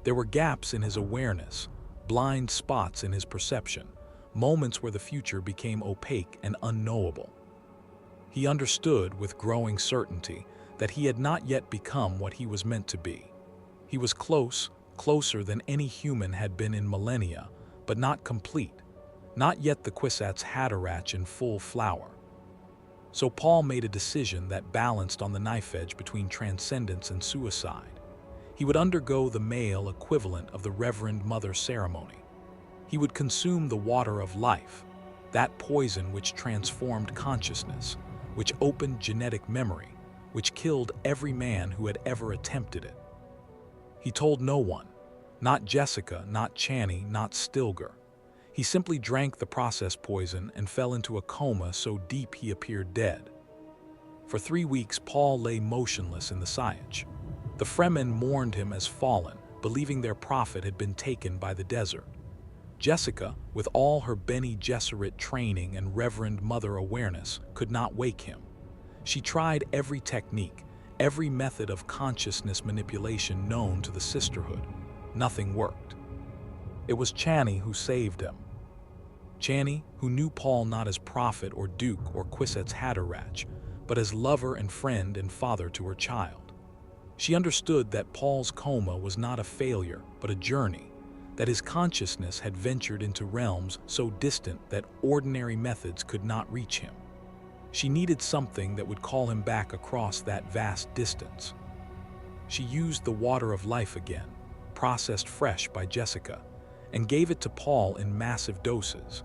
There were gaps in his awareness, blind spots in his perception, moments where the future became opaque and unknowable. He understood with growing certainty that he had not yet become what he was meant to be. He was closer than any human had been in millennia, but not complete, not yet the Kwisatz Haderach in full flower. So Paul made a decision that balanced on the knife edge between transcendence and suicide. He would undergo the male equivalent of the Reverend Mother ceremony. He would consume the water of life, that poison which transformed consciousness, which opened genetic memory, which killed every man who had ever attempted it. He told no one, not Jessica, not Chani, not Stilgar. He simply drank the process poison and fell into a coma so deep he appeared dead. For 3 weeks, Paul lay motionless in the Siyaj. The Fremen mourned him as fallen, believing their prophet had been taken by the desert. Jessica, with all her Bene Gesserit training and Reverend Mother awareness, could not wake him. She tried every technique, every method of consciousness manipulation known to the sisterhood. Nothing worked. It was Chani who saved him. Chani, who knew Paul not as prophet or duke or Kwisatz Haderach, but as lover and friend and father to her child. She understood that Paul's coma was not a failure, but a journey, that his consciousness had ventured into realms so distant that ordinary methods could not reach him. She needed something that would call him back across that vast distance. She used the water of life again, processed fresh by Jessica, and gave it to Paul in massive doses,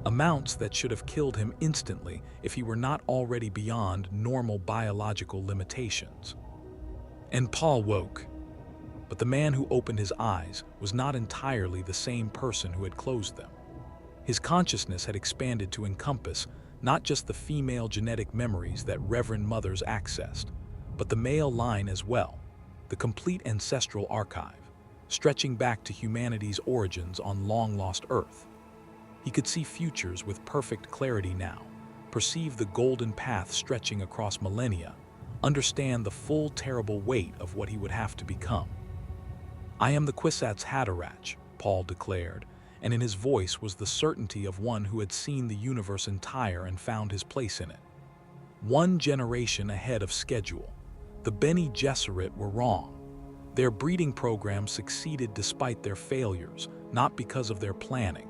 amounts that should have killed him instantly if he were not already beyond normal biological limitations. And Paul woke. But the man who opened his eyes was not entirely the same person who had closed them. His consciousness had expanded to encompass not just the female genetic memories that Reverend Mothers accessed, but the male line as well, the complete ancestral archive, stretching back to humanity's origins on long-lost Earth. He could see futures with perfect clarity now, perceive the golden path stretching across millennia, understand the full terrible weight of what he would have to become. "I am the Kwisatz Haderach," Paul declared, and in his voice was the certainty of one who had seen the universe entire and found his place in it. 1 generation ahead of schedule. The Bene Gesserit were wrong. Their breeding program succeeded despite their failures, not because of their planning.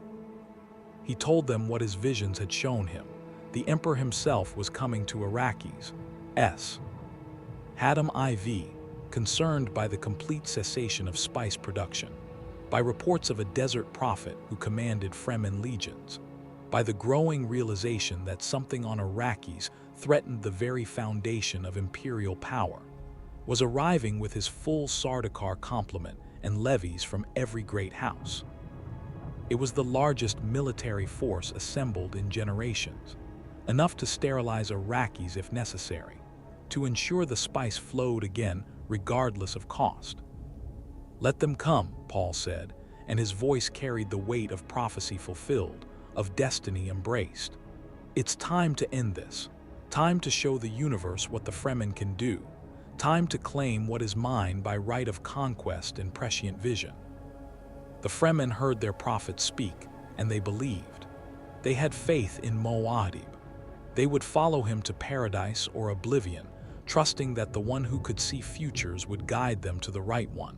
He told them what his visions had shown him. The Emperor himself was coming to Arrakis. Hadam IV, concerned by the complete cessation of spice production, by reports of a desert prophet who commanded Fremen legions, by the growing realization that something on Arrakis threatened the very foundation of imperial power, was arriving with his full Sardaukar complement and levies from every great house. It was the largest military force assembled in generations, enough to sterilize Arrakis if necessary, to ensure the spice flowed again regardless of cost. "Let them come," Paul said, and his voice carried the weight of prophecy fulfilled, of destiny embraced. "It's time to end this. Time to show the universe what the Fremen can do. Time to claim what is mine by right of conquest and prescient vision." The Fremen heard their prophet speak, and they believed. They had faith in Muad'Dib. They would follow him to paradise or oblivion, trusting that the one who could see futures would guide them to the right one.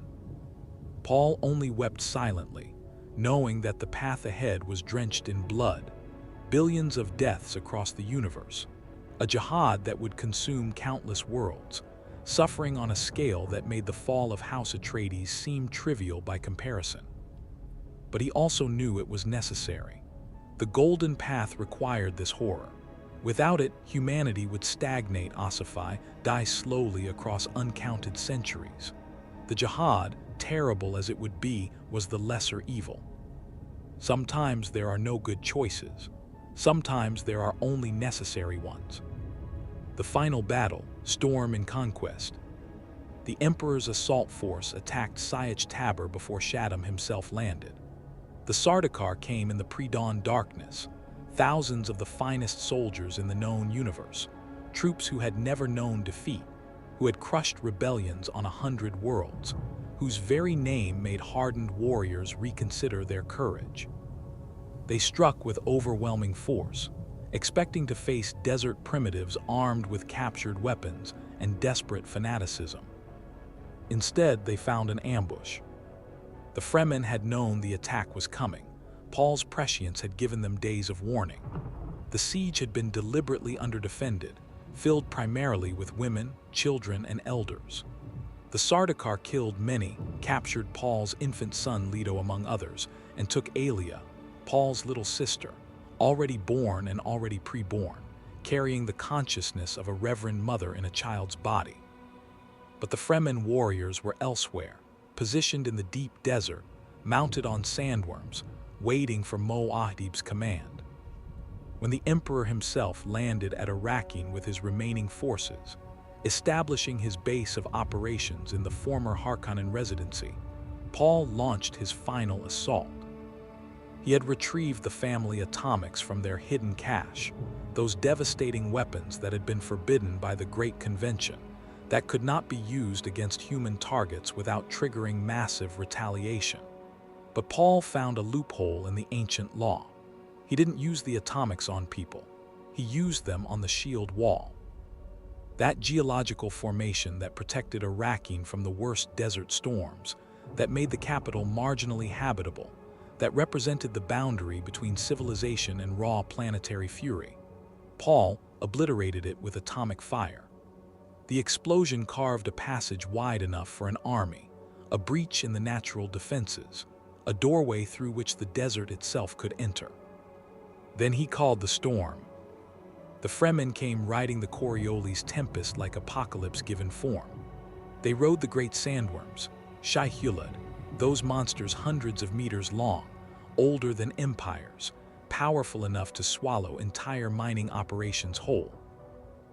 Paul only wept silently, knowing that the path ahead was drenched in blood, billions of deaths across the universe, a jihad that would consume countless worlds, suffering on a scale that made the fall of House Atreides seem trivial by comparison. But he also knew it was necessary. The golden path required this horror. Without it, humanity would stagnate, ossify, die slowly across uncounted centuries. The jihad, terrible as it would be, was the lesser evil. Sometimes there are no good choices. Sometimes there are only necessary ones. The final battle, storm and conquest. The Emperor's assault force attacked Sietch Tabr before Shaddam himself landed. The Sardaukar came in the pre-dawn darkness, thousands of the finest soldiers in the known universe, troops who had never known defeat, who had crushed rebellions on 100 worlds, whose very name made hardened warriors reconsider their courage. They struck with overwhelming force, expecting to face desert primitives armed with captured weapons and desperate fanaticism. Instead, they found an ambush. The Fremen had known the attack was coming. Paul's prescience had given them days of warning. The siege had been deliberately underdefended, filled primarily with women, children, and elders. The Sardaukar killed many, captured Paul's infant son Leto among others, and took Aelia, Paul's little sister, already born and already pre-born, carrying the consciousness of a reverend mother in a child's body. But the Fremen warriors were elsewhere, positioned in the deep desert, mounted on sandworms, waiting for Muad'Dib's command. When the Emperor himself landed at Arrakeen with his remaining forces, establishing his base of operations in the former Harkonnen residency, Paul launched his final assault. He had retrieved the family atomics from their hidden cache, those devastating weapons that had been forbidden by the Great Convention, that could not be used against human targets without triggering massive retaliation. But Paul found a loophole in the ancient law. He didn't use the atomics on people. He used them on the shield wall. That geological formation that protected Arrakeen from the worst desert storms, that made the capital marginally habitable, that represented the boundary between civilization and raw planetary fury. Paul obliterated it with atomic fire. The explosion carved a passage wide enough for an army, a breach in the natural defenses, a doorway through which the desert itself could enter. Then he called the storm. The Fremen came riding the Coriolis tempest like apocalypse given form. They rode the great sandworms, Shai-Hulud, those monsters hundreds of meters long, older than empires, powerful enough to swallow entire mining operations whole.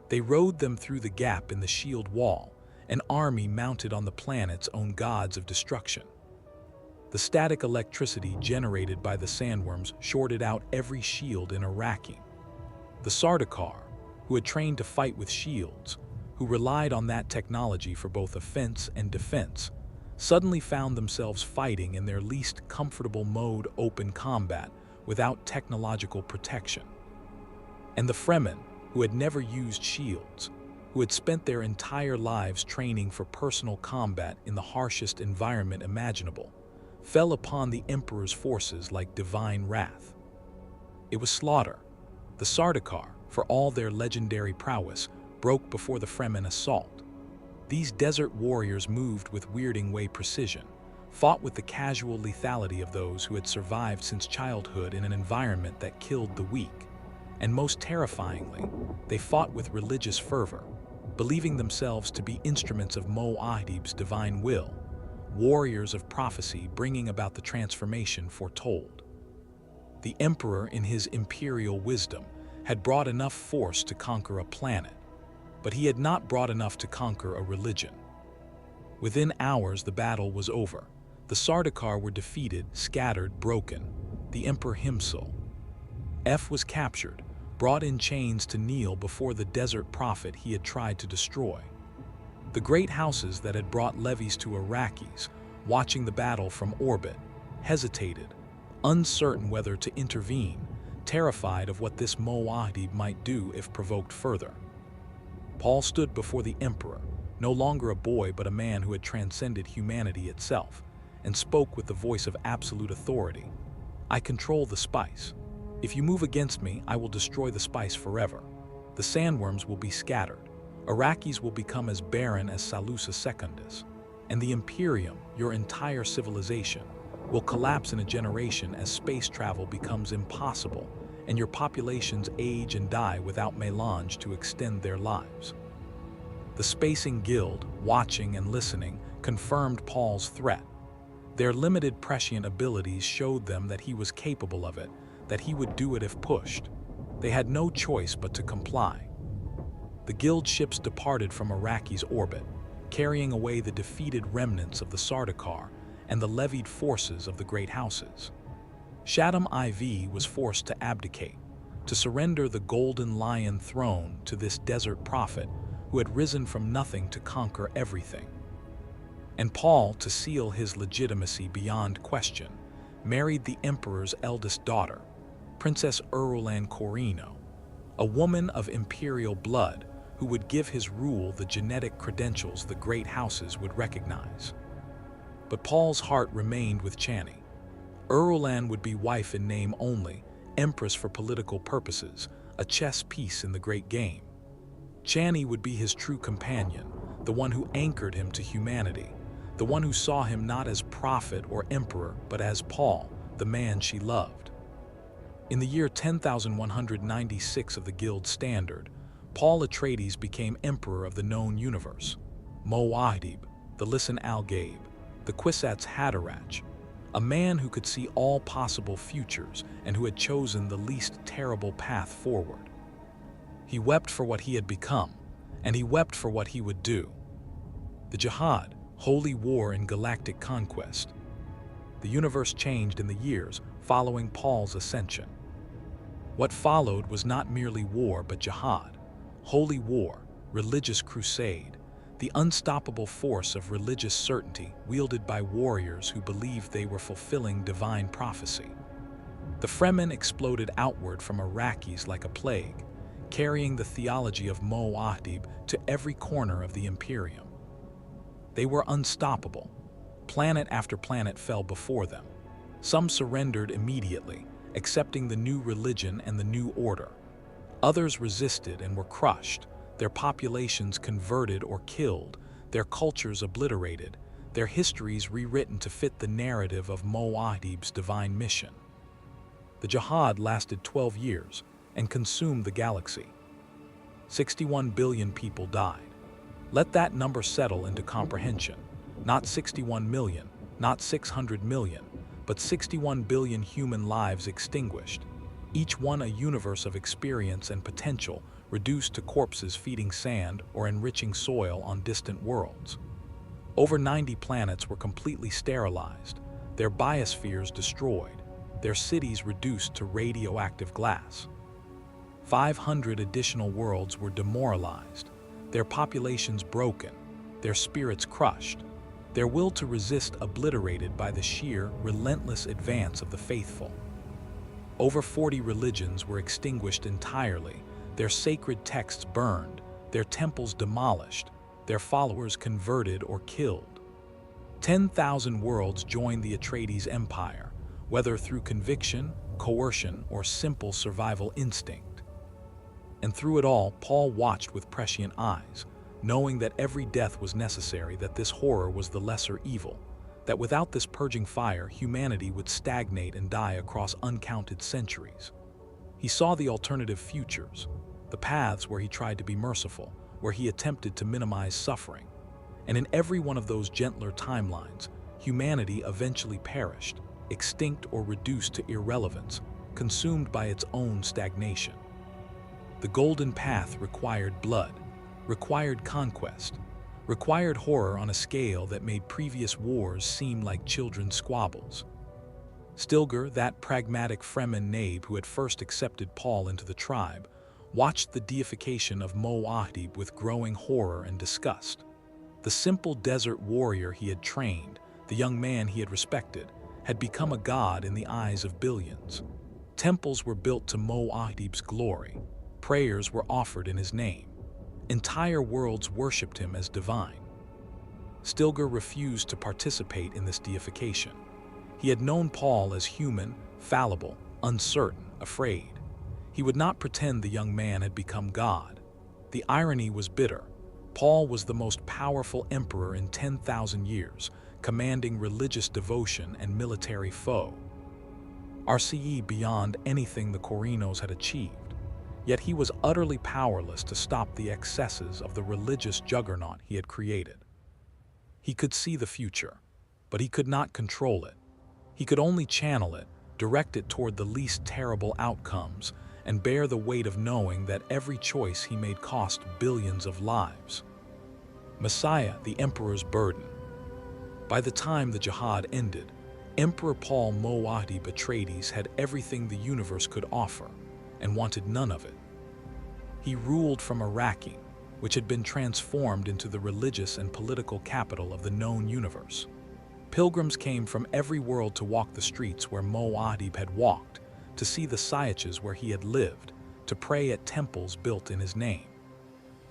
They rode them through the gap in the shield wall, an army mounted on the planet's own gods of destruction. The static electricity generated by the sandworms shorted out every shield in Arrakeen. The Sardaukar, who had trained to fight with shields, who relied on that technology for both offense and defense, suddenly found themselves fighting in their least comfortable mode, open combat, without technological protection. And the Fremen, who had never used shields, who had spent their entire lives training for personal combat in the harshest environment imaginable, fell upon the Emperor's forces like divine wrath. It was slaughter. The Sardaukar, for all their legendary prowess, broke before the Fremen assault. These desert warriors moved with weirding-way precision, fought with the casual lethality of those who had survived since childhood in an environment that killed the weak. And most terrifyingly, they fought with religious fervor, believing themselves to be instruments of Muad'Dib's divine will, warriors of prophecy bringing about the transformation foretold. The Emperor, in his imperial wisdom, had brought enough force to conquer a planet, but he had not brought enough to conquer a religion. Within hours, the battle was over. The Sardaukar were defeated, scattered, broken. The Emperor himself was captured, brought in chains to kneel before the desert prophet he had tried to destroy. The great houses that had brought levies to Arrakis, watching the battle from orbit, hesitated, uncertain whether to intervene, terrified of what this Muad'Dib might do if provoked further. Paul stood before the Emperor, no longer a boy but a man who had transcended humanity itself, and spoke with the voice of absolute authority. "I control the spice. If you move against me, I will destroy the spice forever. The sandworms will be scattered. Arrakis will become as barren as Salusa Secundus. And the Imperium, your entire civilization, will collapse in a generation as space travel becomes impossible and your populations age and die without melange to extend their lives." The Spacing Guild, watching and listening, confirmed Paul's threat. Their limited prescient abilities showed them that he was capable of it, that he would do it if pushed. They had no choice but to comply. The Guild ships departed from Arrakis' orbit, carrying away the defeated remnants of the Sardaukar and the levied forces of the great houses. Shaddam IV was forced to abdicate, to surrender the Golden Lion throne to this desert prophet who had risen from nothing to conquer everything. And Paul, to seal his legitimacy beyond question, married the Emperor's eldest daughter, Princess Irulan Corrino, a woman of imperial blood who would give his rule the genetic credentials the great houses would recognize. But Paul's heart remained with Chani. Irulan would be wife in name only, empress for political purposes, a chess piece in the great game. Chani would be his true companion, the one who anchored him to humanity, the one who saw him not as prophet or emperor, but as Paul, the man she loved. In the year 10,196 of the Guild Standard, Paul Atreides became emperor of the known universe. Muad'Dib, the Lisan al-Gaib, the Kwisatz Haderach, a man who could see all possible futures and who had chosen the least terrible path forward. He wept for what he had become, and he wept for what he would do. The Jihad, holy war in galactic conquest. The universe changed in the years following Paul's ascension. What followed was not merely war but jihad, holy war, religious crusade, the unstoppable force of religious certainty wielded by warriors who believed they were fulfilling divine prophecy. The Fremen exploded outward from Arrakis like a plague, carrying the theology of Muad'Dib to every corner of the Imperium. They were unstoppable. Planet after planet fell before them. Some surrendered immediately, accepting the new religion and the new order. Others resisted and were crushed, their populations converted or killed, their cultures obliterated, their histories rewritten to fit the narrative of Muad'Dib's divine mission. The Jihad lasted 12 years and consumed the galaxy. 61 billion people died. Let that number settle into comprehension. Not 61 million, not 600 million, but 61 billion human lives extinguished. each one a universe of experience and potential reduced to corpses feeding sand or enriching soil on distant worlds. Over 90 planets were completely sterilized, their biospheres destroyed, their cities reduced to radioactive glass. 500 additional worlds were demoralized, their populations broken, their spirits crushed, their will to resist obliterated by the sheer, relentless advance of the faithful. Over 40 religions were extinguished entirely, their sacred texts burned, their temples demolished, their followers converted or killed. 10,000 worlds joined the Atreides empire, whether through conviction, coercion, or simple survival instinct. And through it all, Paul watched with prescient eyes, knowing that every death was necessary, that this horror was the lesser evil, that without this purging fire, humanity would stagnate and die across uncounted centuries. He saw the alternative futures, the paths where he tried to be merciful, where he attempted to minimize suffering. And in every one of those gentler timelines, humanity eventually perished, extinct or reduced to irrelevance, consumed by its own stagnation. The golden path required blood, required conquest, required horror on a scale that made previous wars seem like children's squabbles. Stilgar, that pragmatic Fremen nabe who had first accepted Paul into the tribe, watched the deification of Muad'Dib with growing horror and disgust. The simple desert warrior he had trained, the young man he had respected, had become a god in the eyes of billions. Temples were built to Muad'Dib's glory. Prayers were offered in his name. Entire worlds worshipped him as divine. Stilgar refused to participate in this deification. He had known Paul as human, fallible, uncertain, afraid. He would not pretend the young man had become God. The irony was bitter. Paul was the most powerful emperor in 10,000 years, commanding religious devotion and military foe. RCE beyond anything the Corrinos had achieved. Yet he was utterly powerless to stop the excesses of the religious juggernaut he had created. He could see the future, but he could not control it. He could only channel it, direct it toward the least terrible outcomes, and bear the weight of knowing that every choice he made cost billions of lives. Messiah, the emperor's burden. By the time the jihad ended, Emperor Paul Muad'Dib Atreides had everything the universe could offer, and wanted none of it. He ruled from Arrakeen, which had been transformed into the religious and political capital of the known universe. Pilgrims came from every world to walk the streets where Muad'Dib had walked, to see the sieges where he had lived, to pray at temples built in his name.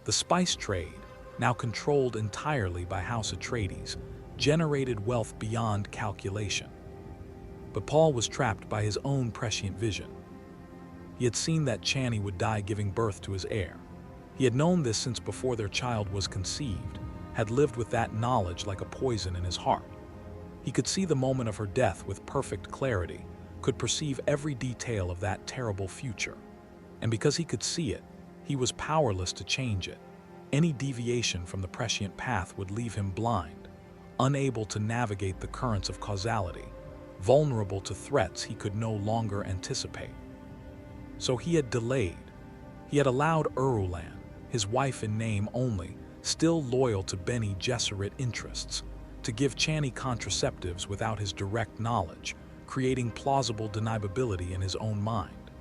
The spice trade, now controlled entirely by House Atreides, generated wealth beyond calculation. But Paul was trapped by his own prescient vision. He had seen that Chani would die giving birth to his heir. He had known this since before their child was conceived, had lived with that knowledge like a poison in his heart. He could see the moment of her death with perfect clarity, could perceive every detail of that terrible future. And because he could see it, he was powerless to change it. Any deviation from the prescient path would leave him blind, unable to navigate the currents of causality, vulnerable to threats he could no longer anticipate. So he had delayed. He had allowed Irulan, his wife in name only, still loyal to Bene Gesserit interests, to give Chani contraceptives without his direct knowledge, creating plausible deniability in his own mind.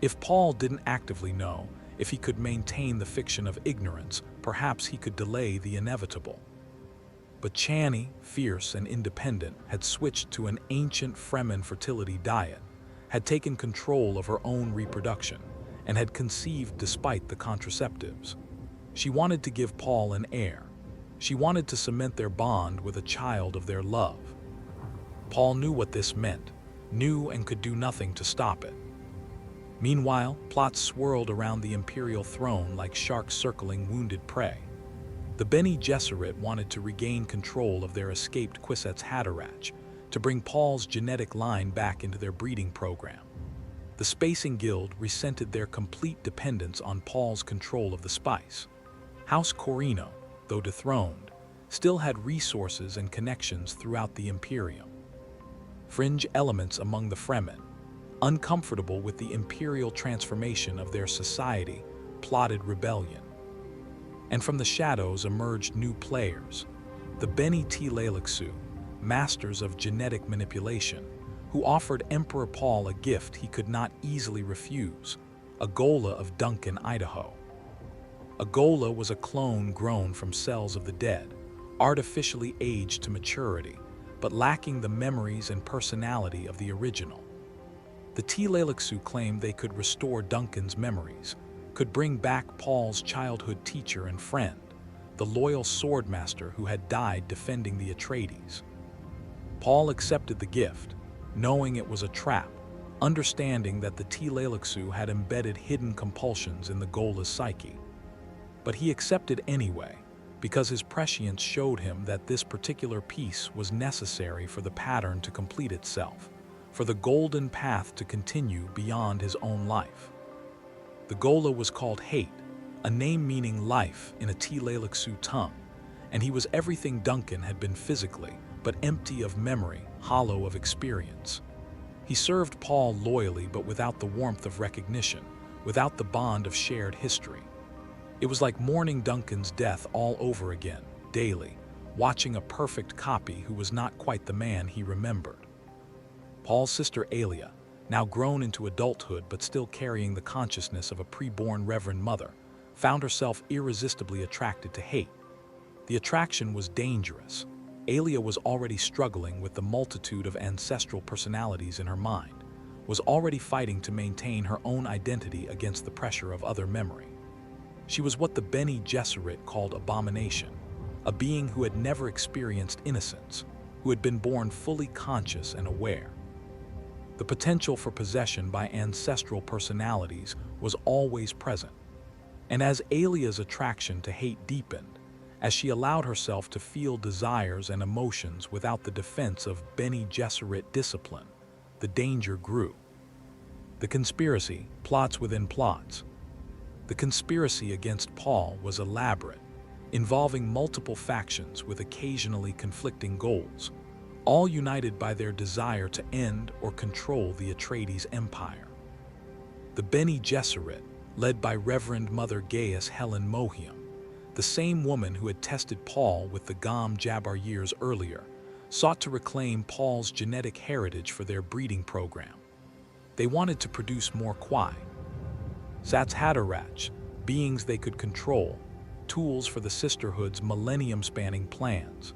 If Paul didn't actively know, if he could maintain the fiction of ignorance, perhaps he could delay the inevitable. But Chani, fierce and independent, had switched to an ancient Fremen fertility diet, had taken control of her own reproduction, and had conceived despite the contraceptives. She wanted to give Paul an heir. She wanted to cement their bond with a child of their love. Paul knew what this meant, knew and could do nothing to stop it. Meanwhile, plots swirled around the imperial throne like sharks circling wounded prey. The Bene Gesserit wanted to regain control of their escaped Kwisatz Haderach, to bring Paul's genetic line back into their breeding program. The Spacing Guild resented their complete dependence on Paul's control of the spice. House Corrino, though dethroned, still had resources and connections throughout the Imperium. Fringe elements among the Fremen, uncomfortable with the imperial transformation of their society, plotted rebellion. And from the shadows emerged new players, the Bene Tlalexu, masters of genetic manipulation, who offered Emperor Paul a gift he could not easily refuse, a Gola of Duncan, Idaho. A Gola was a clone grown from cells of the dead, artificially aged to maturity, but lacking the memories and personality of the original. The Tlalexu claimed they could restore Duncan's memories, could bring back Paul's childhood teacher and friend, the loyal swordmaster who had died defending the Atreides. Paul accepted the gift, knowing it was a trap, understanding that the Tlalexu had embedded hidden compulsions in the Gola's psyche. But he accepted anyway, because his prescience showed him that this particular piece was necessary for the pattern to complete itself, for the golden path to continue beyond his own life. The Gola was called Hate, a name meaning life in a Tlalexu tongue, and he was everything Duncan had been physically, but empty of memory, hollow of experience. He served Paul loyally but without the warmth of recognition, without the bond of shared history. It was like mourning Duncan's death all over again, daily, watching a perfect copy who was not quite the man he remembered. Paul's sister Aelia, now grown into adulthood but still carrying the consciousness of a preborn reverend mother, found herself irresistibly attracted to Hate. The attraction was dangerous. Aelia was already struggling with the multitude of ancestral personalities in her mind, was already fighting to maintain her own identity against the pressure of other memory. She was what the Bene Gesserit called abomination, a being who had never experienced innocence, who had been born fully conscious and aware. The potential for possession by ancestral personalities was always present, and as Aelia's attraction to Hate deepened, as she allowed herself to feel desires and emotions without the defense of Bene Gesserit discipline, the danger grew. The conspiracy, plots within plots. The conspiracy against Paul was elaborate, involving multiple factions with occasionally conflicting goals, all united by their desire to end or control the Atreides empire. The Bene Gesserit, led by Reverend Mother Gaius Helen Mohiam, the same woman who had tested Paul with the Gom Jabbar years earlier, sought to reclaim Paul's genetic heritage for their breeding program. They wanted to produce more Kwai, Sats Haderach, beings they could control, tools for the Sisterhood's millennium-spanning plans.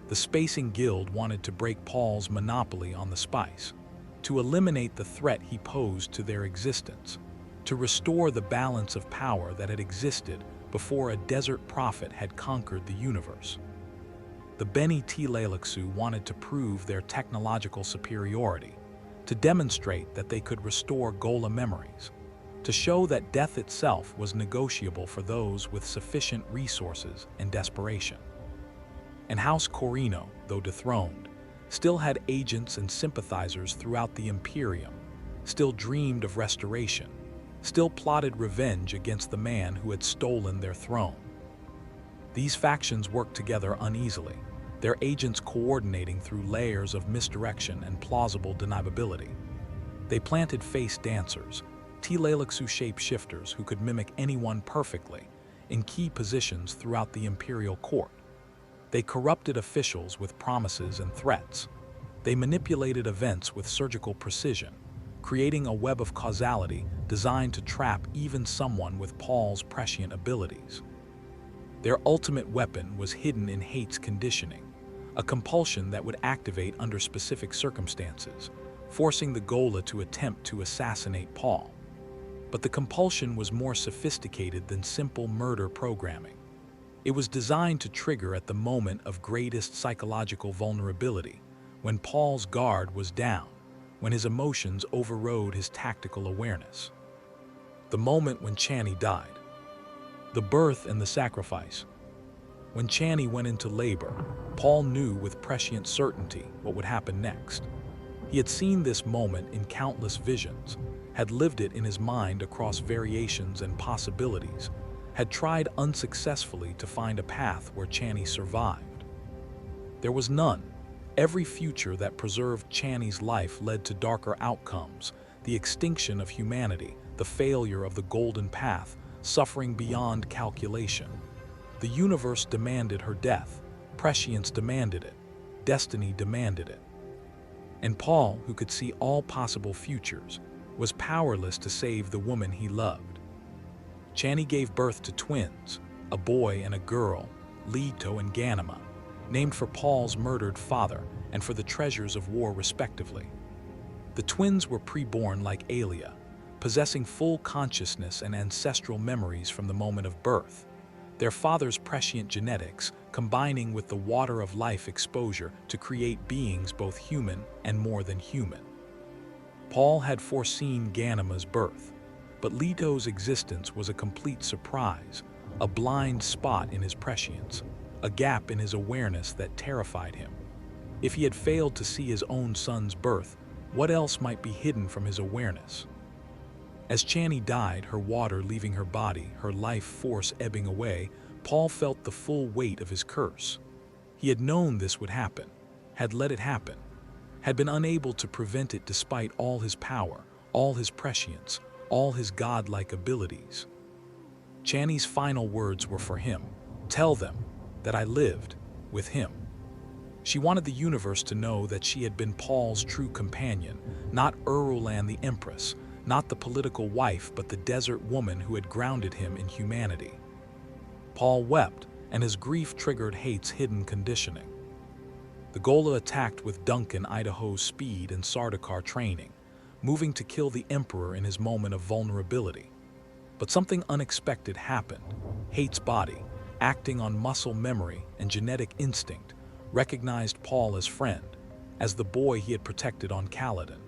The Spacing Guild wanted to break Paul's monopoly on the spice, to eliminate the threat he posed to their existence, to restore the balance of power that had existed before a desert prophet had conquered the universe. The Bene Tlalexu wanted to prove their technological superiority, to demonstrate that they could restore Gola memories, to show that death itself was negotiable for those with sufficient resources and desperation. And House Corino, though dethroned, still had agents and sympathizers throughout the Imperium, still dreamed of restoration, still plotted revenge against the man who had stolen their throne. These factions worked together uneasily, their agents coordinating through layers of misdirection and plausible deniability. They planted face dancers, Tlalexu shapeshifters who could mimic anyone perfectly, in key positions throughout the imperial court. They corrupted officials with promises and threats. They manipulated events with surgical precision, creating a web of causality designed to trap even someone with Paul's prescient abilities. Their ultimate weapon was hidden in Hate's conditioning, a compulsion that would activate under specific circumstances, forcing the Gola to attempt to assassinate Paul. But the compulsion was more sophisticated than simple murder programming. It was designed to trigger at the moment of greatest psychological vulnerability, when Paul's guard was down, when his emotions overrode his tactical awareness. The moment when Chani died. The birth and the sacrifice. When Chani went into labor, Paul knew with prescient certainty what would happen next. He had seen this moment in countless visions, had lived it in his mind across variations and possibilities, had tried unsuccessfully to find a path where Chani survived. There was none, Every future that preserved Channy's life led to darker outcomes: the extinction of humanity, the failure of the Golden Path, suffering beyond calculation. The universe demanded her death, prescience demanded it, destiny demanded it. And Paul, who could see all possible futures, was powerless to save the woman he loved. Channy gave birth to twins, a boy and a girl, Leto and Ganima, named for Paul's murdered father and for the treasures of war respectively. The twins were preborn like Aelia, possessing full consciousness and ancestral memories from the moment of birth, their father's prescient genetics combining with the water of life exposure to create beings both human and more than human. Paul had foreseen Ganima's birth, but Leto's existence was a complete surprise, a blind spot in his prescience, a gap in his awareness that terrified him. If he had failed to see his own son's birth, what else might be hidden from his awareness? As Channy died, her water leaving her body, her life force ebbing away, Paul felt the full weight of his curse. He had known this would happen, had let it happen, had been unable to prevent it despite all his power, all his prescience, all his godlike abilities. Channy's final words were for him: "Tell them that I lived with him." She wanted the universe to know that she had been Paul's true companion, not Irulan the Empress, not the political wife, but the desert woman who had grounded him in humanity. Paul wept, and his grief triggered hate's hidden conditioning. The Gola attacked with Duncan Idaho's speed and Sardaukar training, moving to kill the Emperor in his moment of vulnerability. But something unexpected happened. Hate's body, acting on muscle memory and genetic instinct, recognized Paul as friend, as the boy he had protected on Caladan.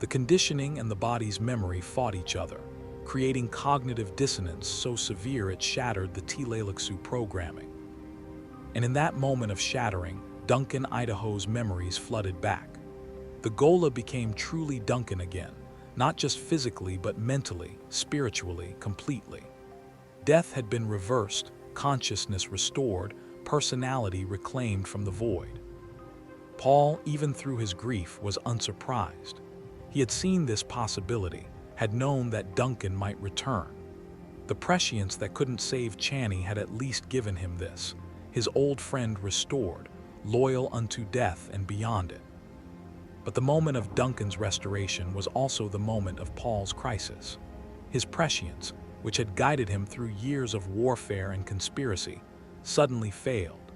The conditioning and the body's memory fought each other, creating cognitive dissonance so severe it shattered the Tleilaxu programming. And in that moment of shattering, Duncan Idaho's memories flooded back. The Gola became truly Duncan again, not just physically but mentally, spiritually, completely. Death had been reversed, consciousness restored, personality reclaimed from the void. Paul, even through his grief, was unsurprised. He had seen this possibility, had known that Duncan might return. The prescience that couldn't save Channy had at least given him this, his old friend restored, loyal unto death and beyond it. But the moment of Duncan's restoration was also the moment of Paul's crisis. His prescience, which had guided him through years of warfare and conspiracy, suddenly failed.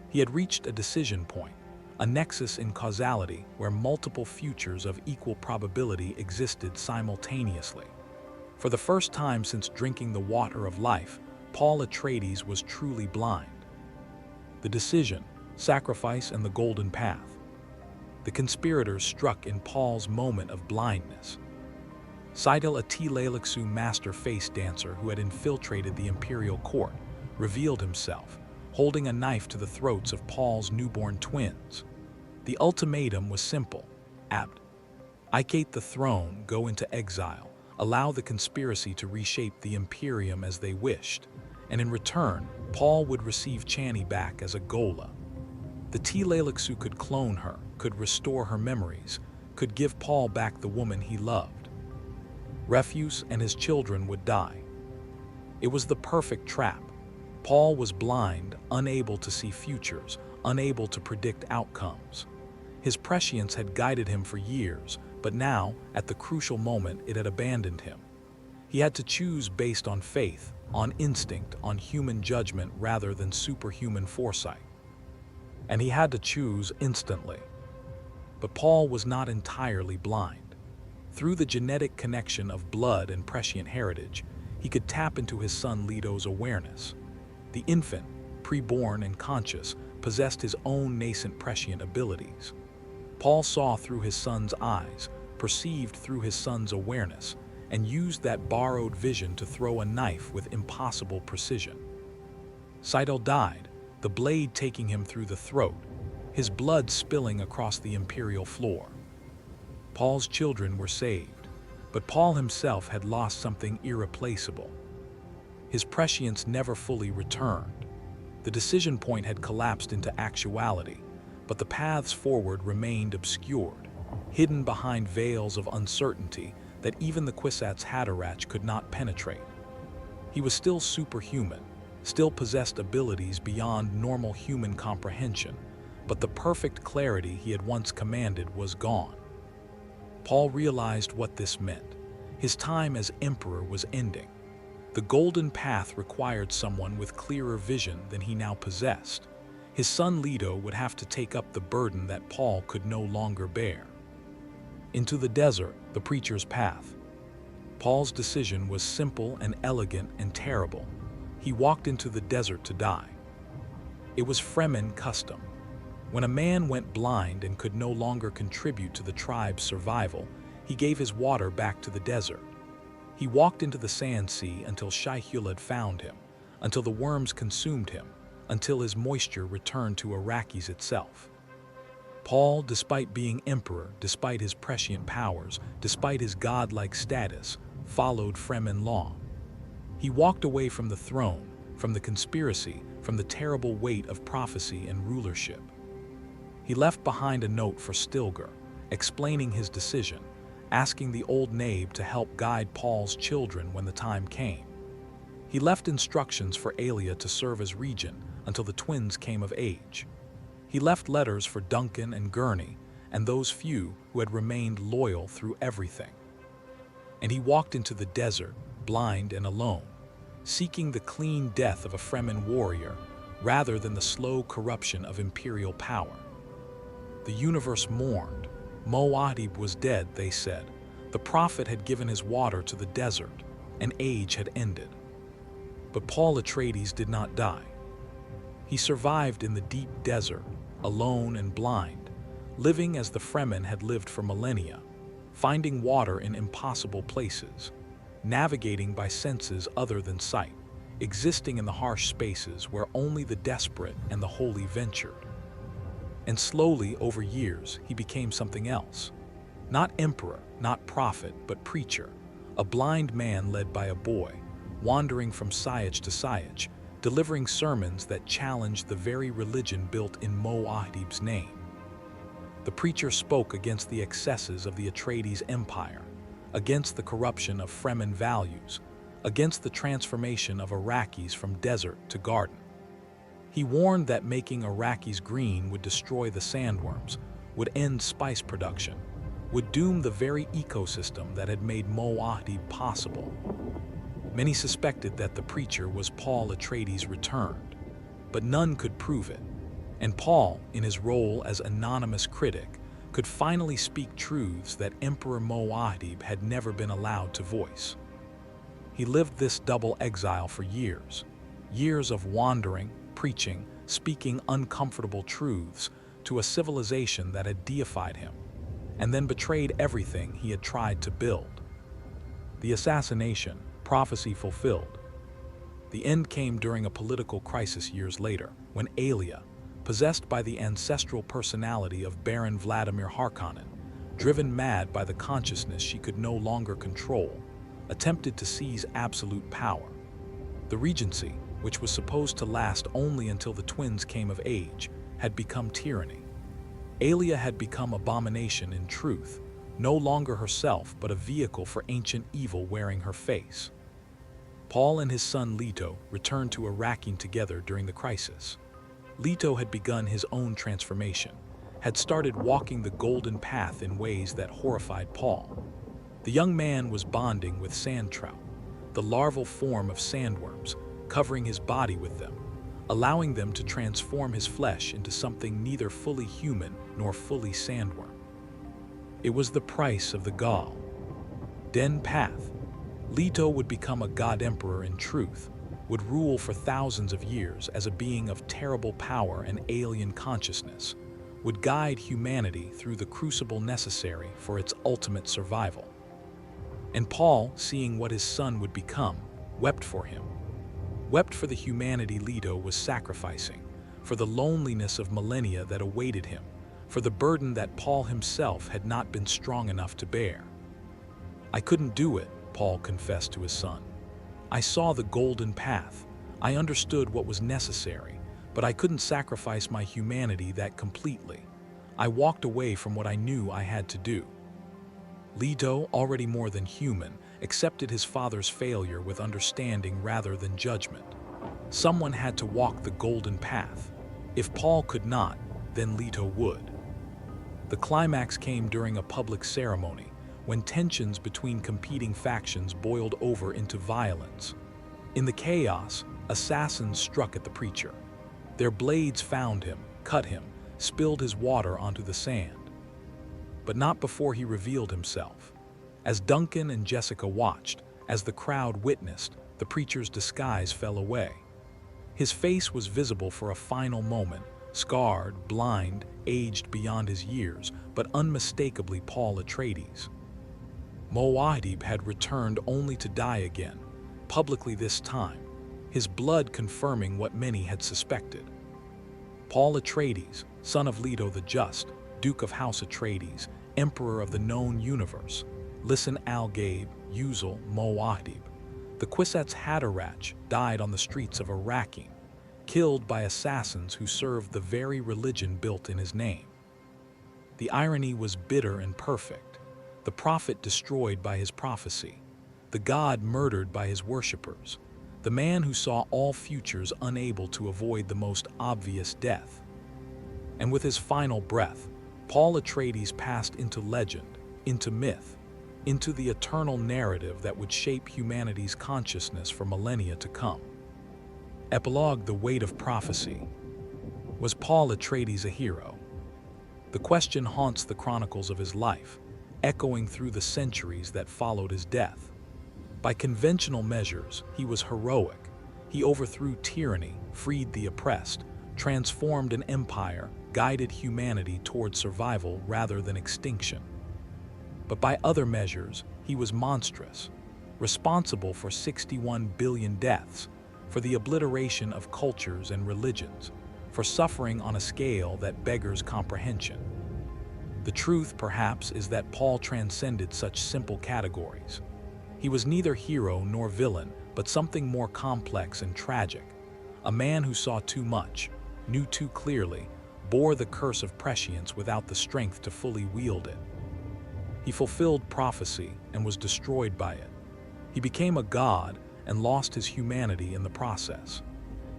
He had reached a decision point, a nexus in causality where multiple futures of equal probability existed simultaneously. For the first time since drinking the water of life, Paul Atreides was truly blind. The decision, sacrifice, and the golden path. The conspirators struck in Paul's moment of blindness. Seidel, a Tleilaxu master face dancer who had infiltrated the imperial court, revealed himself, holding a knife to the throats of Paul's newborn twins. The ultimatum was simple: abdicate the throne, go into exile, allow the conspiracy to reshape the Imperium as they wished, and in return, Paul would receive Channy back as a Gola. The Tleilaxu could clone her, could restore her memories, could give Paul back the woman he loved. Refuse and his children would die. It was the perfect trap. Paul was blind, unable to see futures, unable to predict outcomes. His prescience had guided him for years, but now, at the crucial moment, it had abandoned him. He had to choose based on faith, on instinct, on human judgment rather than superhuman foresight. And he had to choose instantly. But Paul was not entirely blind. Through the genetic connection of blood and prescient heritage, he could tap into his son Leto's awareness. The infant, preborn and conscious, possessed his own nascent prescient abilities. Paul saw through his son's eyes, perceived through his son's awareness, and used that borrowed vision to throw a knife with impossible precision. Seidel died, the blade taking him through the throat, his blood spilling across the imperial floor. Paul's children were saved, but Paul himself had lost something irreplaceable. His prescience never fully returned. The decision point had collapsed into actuality, but the paths forward remained obscured, hidden behind veils of uncertainty that even the Kwisatz Haderach could not penetrate. He was still superhuman, still possessed abilities beyond normal human comprehension, but the perfect clarity he had once commanded was gone. Paul realized what this meant. His time as emperor was ending. The golden path required someone with clearer vision than he now possessed. His son Leto would have to take up the burden that Paul could no longer bear. Into the desert, the preacher's path. Paul's decision was simple and elegant and terrible. He walked into the desert to die. It was Fremen custom. When a man went blind and could no longer contribute to the tribe's survival, he gave his water back to the desert. He walked into the sand sea until Shai-Hulud found him, until the worms consumed him, until his moisture returned to Arrakis itself. Paul, despite being emperor, despite his prescient powers, despite his godlike status, followed Fremen law. He walked away from the throne, from the conspiracy, from the terrible weight of prophecy and rulership. He left behind a note for Stilgar, explaining his decision, asking the old Nabe to help guide Paul's children when the time came. He left instructions for Aelia to serve as regent until the twins came of age. He left letters for Duncan and Gurney and those few who had remained loyal through everything. And he walked into the desert, blind and alone, seeking the clean death of a Fremen warrior rather than the slow corruption of imperial power. The universe mourned. Muad'Dib was dead, they said. The prophet had given his water to the desert. An age had ended. But Paul Atreides did not die. He survived in the deep desert, alone and blind, living as the Fremen had lived for millennia, finding water in impossible places, navigating by senses other than sight, existing in the harsh spaces where only the desperate and the holy ventured. And slowly, over years, he became something else. Not emperor, not prophet, but preacher, a blind man led by a boy, wandering from Sietch to Sietch, delivering sermons that challenged the very religion built in Muad'Dib's name. The preacher spoke against the excesses of the Atreides Empire, against the corruption of Fremen values, against the transformation of Arrakis from desert to garden. He warned that making Arrakis green would destroy the sandworms, would end spice production, would doom the very ecosystem that had made Muad'Dib possible. Many suspected that the preacher was Paul Atreides returned, but none could prove it. And Paul, in his role as anonymous critic, could finally speak truths that Emperor Muad'Dib had never been allowed to voice. He lived this double exile for years, years of wandering, preaching, speaking uncomfortable truths to a civilization that had deified him, and then betrayed everything he had tried to build. The assassination, prophecy fulfilled. The end came during a political crisis years later, when Aelia, possessed by the ancestral personality of Baron Vladimir Harkonnen, driven mad by the consciousness she could no longer control, attempted to seize absolute power. The regency, which was supposed to last only until the twins came of age, had become tyranny. Aelia had become abomination in truth, no longer herself but a vehicle for ancient evil wearing her face. Paul and his son Leto returned to Arrakeen together during the crisis. Leto had begun his own transformation, had started walking the golden path in ways that horrified Paul. The young man was bonding with sand trout, the larval form of sandworms, covering his body with them, allowing them to transform his flesh into something neither fully human nor fully sandworm. It was the price of the Gaul. Den Path. Leto would become a god emperor in truth, would rule for thousands of years as a being of terrible power and alien consciousness, would guide humanity through the crucible necessary for its ultimate survival. And Paul, seeing what his son would become, wept for him. Wept for the humanity Leto was sacrificing, for the loneliness of millennia that awaited him, for the burden that Paul himself had not been strong enough to bear. "I couldn't do it," Paul confessed to his son. "I saw the golden path. I understood what was necessary, But I couldn't sacrifice my humanity that completely. I walked away from what I knew I had to do. Leto, already more than human, accepted his father's failure with understanding rather than judgment. Someone had to walk the golden path. If Paul could not, then Leto would. The climax came during a public ceremony, when tensions between competing factions boiled over into violence. In the chaos, assassins struck at the preacher. Their blades found him, cut him, spilled his water onto the sand. But not before he revealed himself. As Duncan and Jessica watched, as the crowd witnessed, the preacher's disguise fell away. His face was visible for a final moment, scarred, blind, aged beyond his years, but unmistakably Paul Atreides. Muad'Dib had returned only to die again, publicly this time, his blood confirming what many had suspected. Paul Atreides, son of Leto the Just, Duke of House Atreides, Emperor of the known universe, Lisan al-Gaib, Uzal, Muad'Dib. The Kwisatz Haderach died on the streets of Arrakeen, killed by assassins who served the very religion built in his name. The irony was bitter and perfect. The prophet destroyed by his prophecy, the god murdered by his worshippers, the man who saw all futures unable to avoid the most obvious death. And with his final breath, Paul Atreides passed into legend, into myth, into the eternal narrative that would shape humanity's consciousness for millennia to come. Epilogue: The Weight of Prophecy. Was Paul Atreides a hero? The question haunts the chronicles of his life, echoing through the centuries that followed his death. By conventional measures, he was heroic. He overthrew tyranny, freed the oppressed, transformed an empire, guided humanity toward survival rather than extinction. But by other measures, he was monstrous, responsible for 61 billion deaths, for the obliteration of cultures and religions, for suffering on a scale that beggars comprehension. The truth, perhaps, is that Paul transcended such simple categories. He was neither hero nor villain, but something more complex and tragic. A man who saw too much, knew too clearly, bore the curse of prescience without the strength to fully wield it. He fulfilled prophecy and was destroyed by it. He became a god and lost his humanity in the process.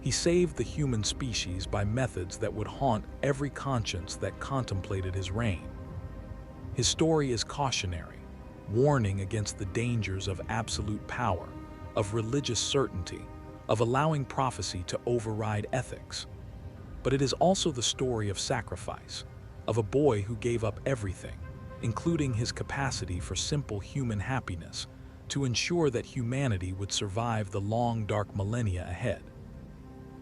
He saved the human species by methods that would haunt every conscience that contemplated his reign. His story is cautionary, warning against the dangers of absolute power, of religious certainty, of allowing prophecy to override ethics. But it is also the story of sacrifice, of a boy who gave up everything, including his capacity for simple human happiness, to ensure that humanity would survive the long, dark millennia ahead.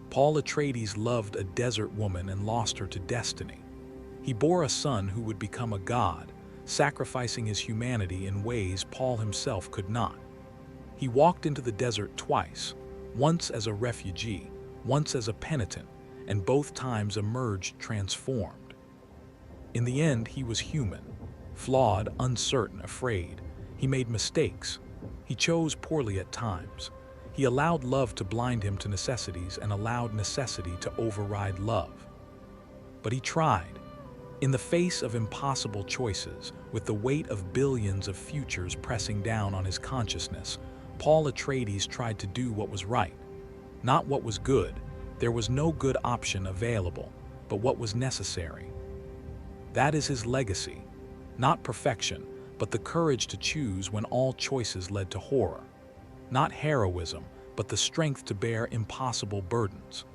Paul Atreides loved a desert woman and lost her to destiny. He bore a son who would become a god, sacrificing his humanity in ways Paul himself could not. He walked into the desert twice, once as a refugee, once as a penitent, and both times emerged transformed. In the end, he was human, flawed, uncertain, afraid. He made mistakes. He chose poorly at times. He allowed love to blind him to necessities and allowed necessity to override love. But he tried. In the face of impossible choices, with the weight of billions of futures pressing down on his consciousness, Paul Atreides tried to do what was right, not what was good. There was no good option available, but what was necessary. That is his legacy, not perfection, but the courage to choose when all choices led to horror. Not heroism, but the strength to bear impossible burdens.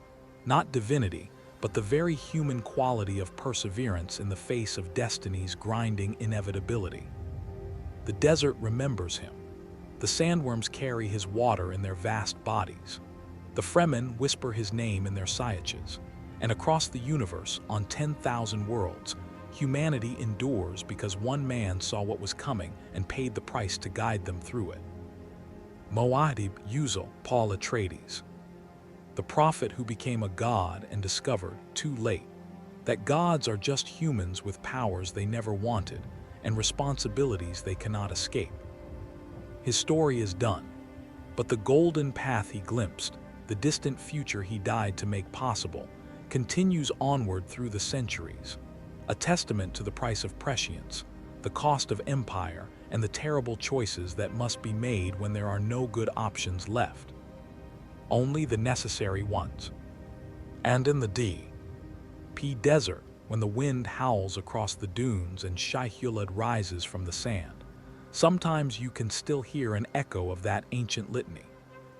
Not divinity, but the very human quality of perseverance in the face of destiny's grinding inevitability. The desert remembers him. The sandworms carry his water in their vast bodies. The Fremen whisper his name in their sciaces. And across the universe, on 10,000 worlds, humanity endures because one man saw what was coming and paid the price to guide them through it. Muad'Dib Uzal, Paul Atreides. The prophet who became a god and discovered, too late, that gods are just humans with powers they never wanted and responsibilities they cannot escape. His story is done, but the golden path he glimpsed, the distant future he died to make possible, continues onward through the centuries, a testament to the price of prescience, the cost of empire, and the terrible choices that must be made when there are no good options left. Only the necessary ones. And in the D.P. desert, when the wind howls across the dunes and Shai-Hulud rises from the sand, sometimes you can still hear an echo of that ancient litany,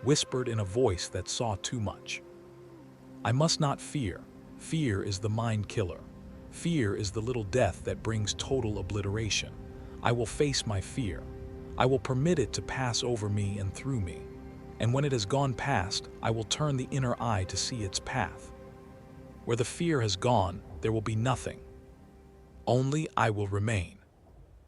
whispered in a voice that saw too much. I must not fear. Fear is the mind killer. Fear is the little death that brings total obliteration. I will face my fear. I will permit it to pass over me and through me. And when it has gone past, I will turn the inner eye to see its path. Where the fear has gone, there will be nothing. Only I will remain.